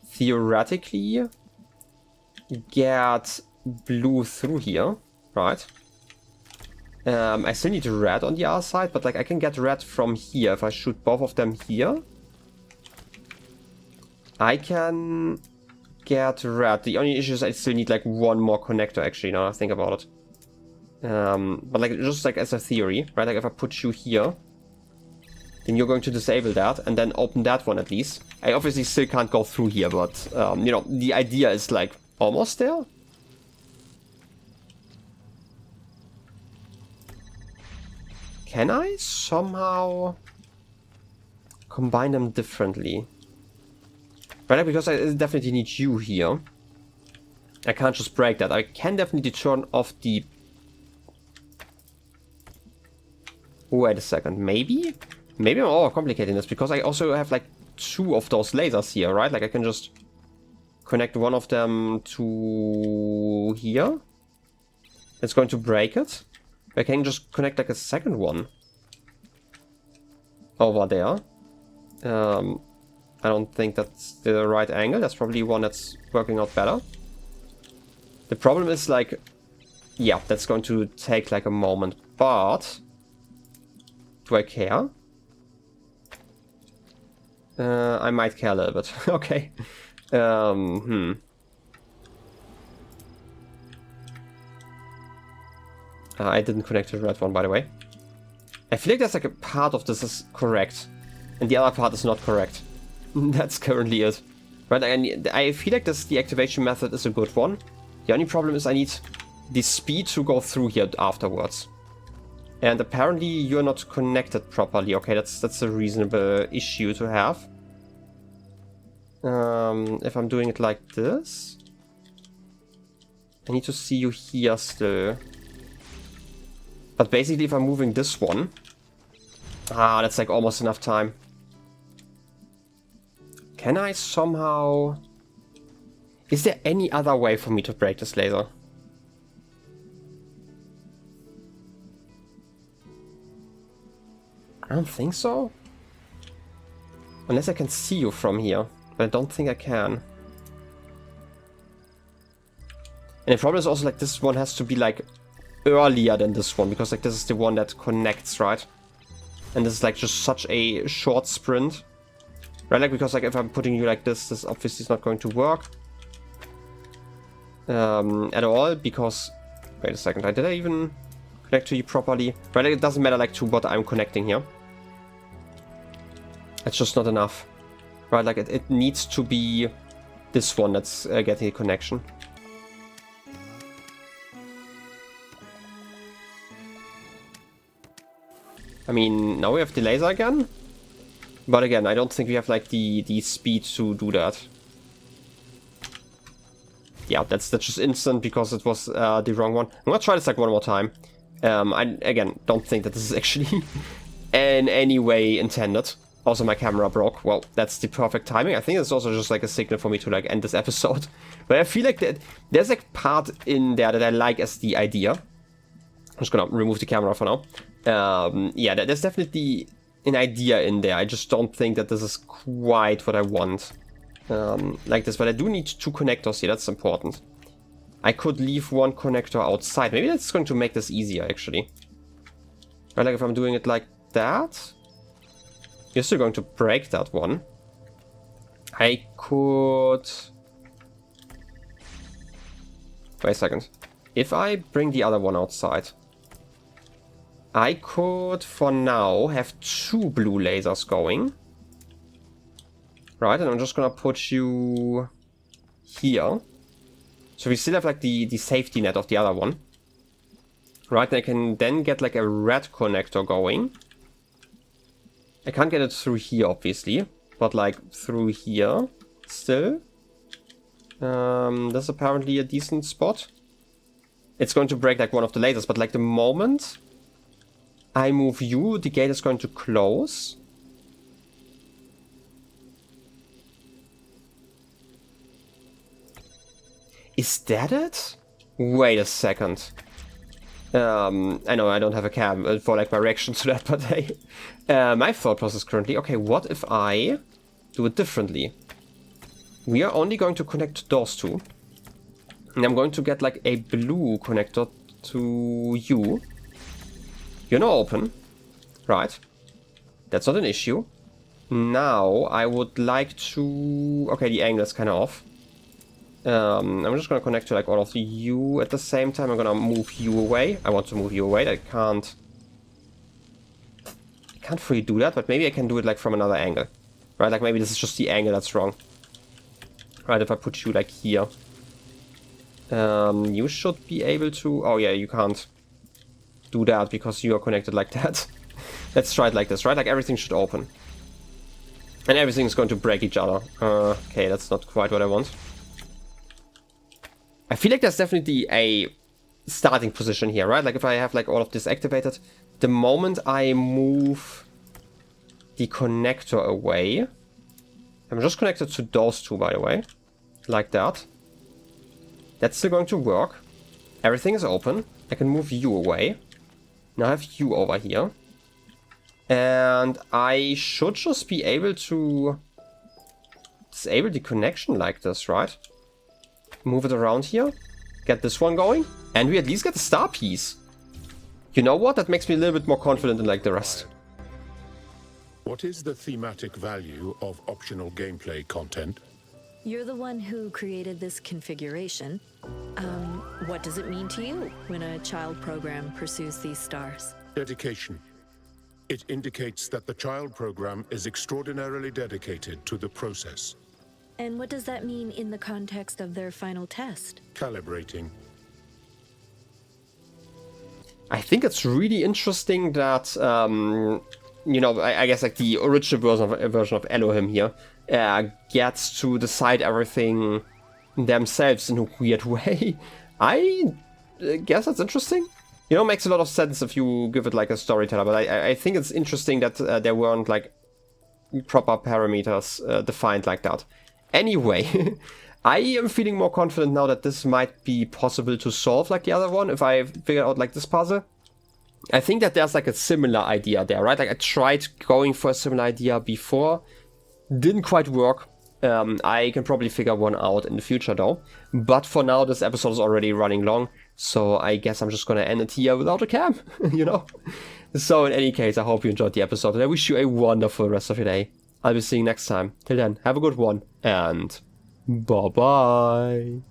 theoretically get blue through here, right? I still need red on the other side, but, like, I can get red from here. If I shoot both of them here, I can get red. The only issue is I still need, like, one more connector, actually, now I think about it. But, like, just, like, as a theory, right? Like, if I put you here, then you're going to disable that, and then open that one at least. I obviously still can't go through here, but, you know, the idea is, like, almost there. Can I somehow combine them differently? Right, because I definitely need you here. I can't just break that. I can definitely turn off the... Wait a second, maybe? Maybe I'm overcomplicating this, because I also have, like, 2 of those lasers here, right? Like, I can just connect one of them to here. It's going to break it. I can just connect, like, a second one over there. I don't think that's the right angle. That's probably one that's working out better. The problem is, like, yeah, that's going to take, like, a moment. But do I care? I might care a little bit. Okay. I didn't connect to the red one, by the way. I feel like there's, like, a part of this is correct, and the other part is not correct. That's currently it. Right, I feel like the activation method is a good one. The only problem is I need the speed to go through here afterwards. And apparently you're not connected properly. Okay, that's a reasonable issue to have. If I'm doing it like this, I need to see you here still. But basically if I'm moving this one, that's like almost enough time. Can I somehow... Is there any other way for me to break this laser? I don't think so. Unless I can see you from here. But I don't think I can. And the problem is also like this one has to be like earlier than this one. Because like this is the one that connects, right? And this is like just such a short sprint. Right, like because like if I'm putting you like this obviously is not going to work. At all, because... Wait a second, did I even connect to you properly? Right, like, it doesn't matter like to what I'm connecting here. It's just not enough. Right, like it needs to be this one that's getting a connection. I mean, now we have the laser again. But again, I don't think we have like the speed to do that. Yeah, that's just instant because it was the wrong one. I'm gonna try this like one more time. I, again, don't think that this is actually in any way intended. Also, my camera broke. Well, that's the perfect timing. I think it's also just like a signal for me to like end this episode. But I feel like that there's like part in there that I like as the idea. I'm just gonna remove the camera for now. Yeah, there's definitely an idea in there. I just don't think that this is quite what I want. Like this, but I do need 2 connectors here, that's important. I could leave 1 connector outside. Maybe that's going to make this easier, actually. Right, like if I'm doing it like that, you're still going to break that one. I could... Wait a second. If I bring the other one outside, I could, for now, have 2 blue lasers going. Right, and I'm just gonna put you here. So we still have like the safety net of the other one. Right, and I can then get like a red connector going. I can't get it through here, obviously. But like through here still. That's apparently a decent spot. It's going to break like one of the lasers, but like the moment I move you, the gate is going to close. Is that it? Wait a second. I know I don't have a cam for like my reaction to that, but hey. My thought process currently, okay, what if I do it differently? We are only going to connect those 2. And I'm going to get like a blue connector to you. You're now open. Right. That's not an issue. Now I would like to... Okay, the angle is kind of off. I'm just gonna connect to like all of you at the same time. I'm gonna move you away. I want to move you away. I can't fully do that, but maybe I can do it like from another angle. Right, like maybe this is just the angle that's wrong. Right, if I put you like here. You should be able to... Oh yeah, you can't do that because you are connected like that. Let's try it like this, right? Like everything should open. And everything is going to break each other. Okay, that's not quite what I want. I feel like there's definitely a starting position here, right? Like if I have like all of this activated, the moment I move the connector away, I'm just connected to those 2, by the way, like that. That's still going to work. Everything is open. I can move you away. Now I have you over here. And I should just be able to disable the connection like this, right? Move it around here, get this one going, and we at least get the star piece. You know what? That makes me a little bit more confident than like the rest. What is the thematic value of optional gameplay content? You're the one who created this configuration. What does it mean to you when a child program pursues these stars? Dedication. It indicates that the child program is extraordinarily dedicated to the process. And what does that mean in the context of their final test? Calibrating. I think it's really interesting that, you know, I guess like the original version of Elohim here gets to decide everything themselves in a weird way. I guess that's interesting. You know, makes a lot of sense if you give it like a storyteller, but I think it's interesting that there weren't like proper parameters defined like that. Anyway, I am feeling more confident now that this might be possible to solve like the other one if I figure out like this puzzle. I think that there's like a similar idea there, right? Like I tried going for a similar idea before, didn't quite work. I can probably figure one out in the future though. But for now, this episode is already running long, so I guess I'm just gonna end it here without a cam, you know? So in any case, I hope you enjoyed the episode and I wish you a wonderful rest of your day. I'll be seeing you next time. Till then, have a good one and bye-bye.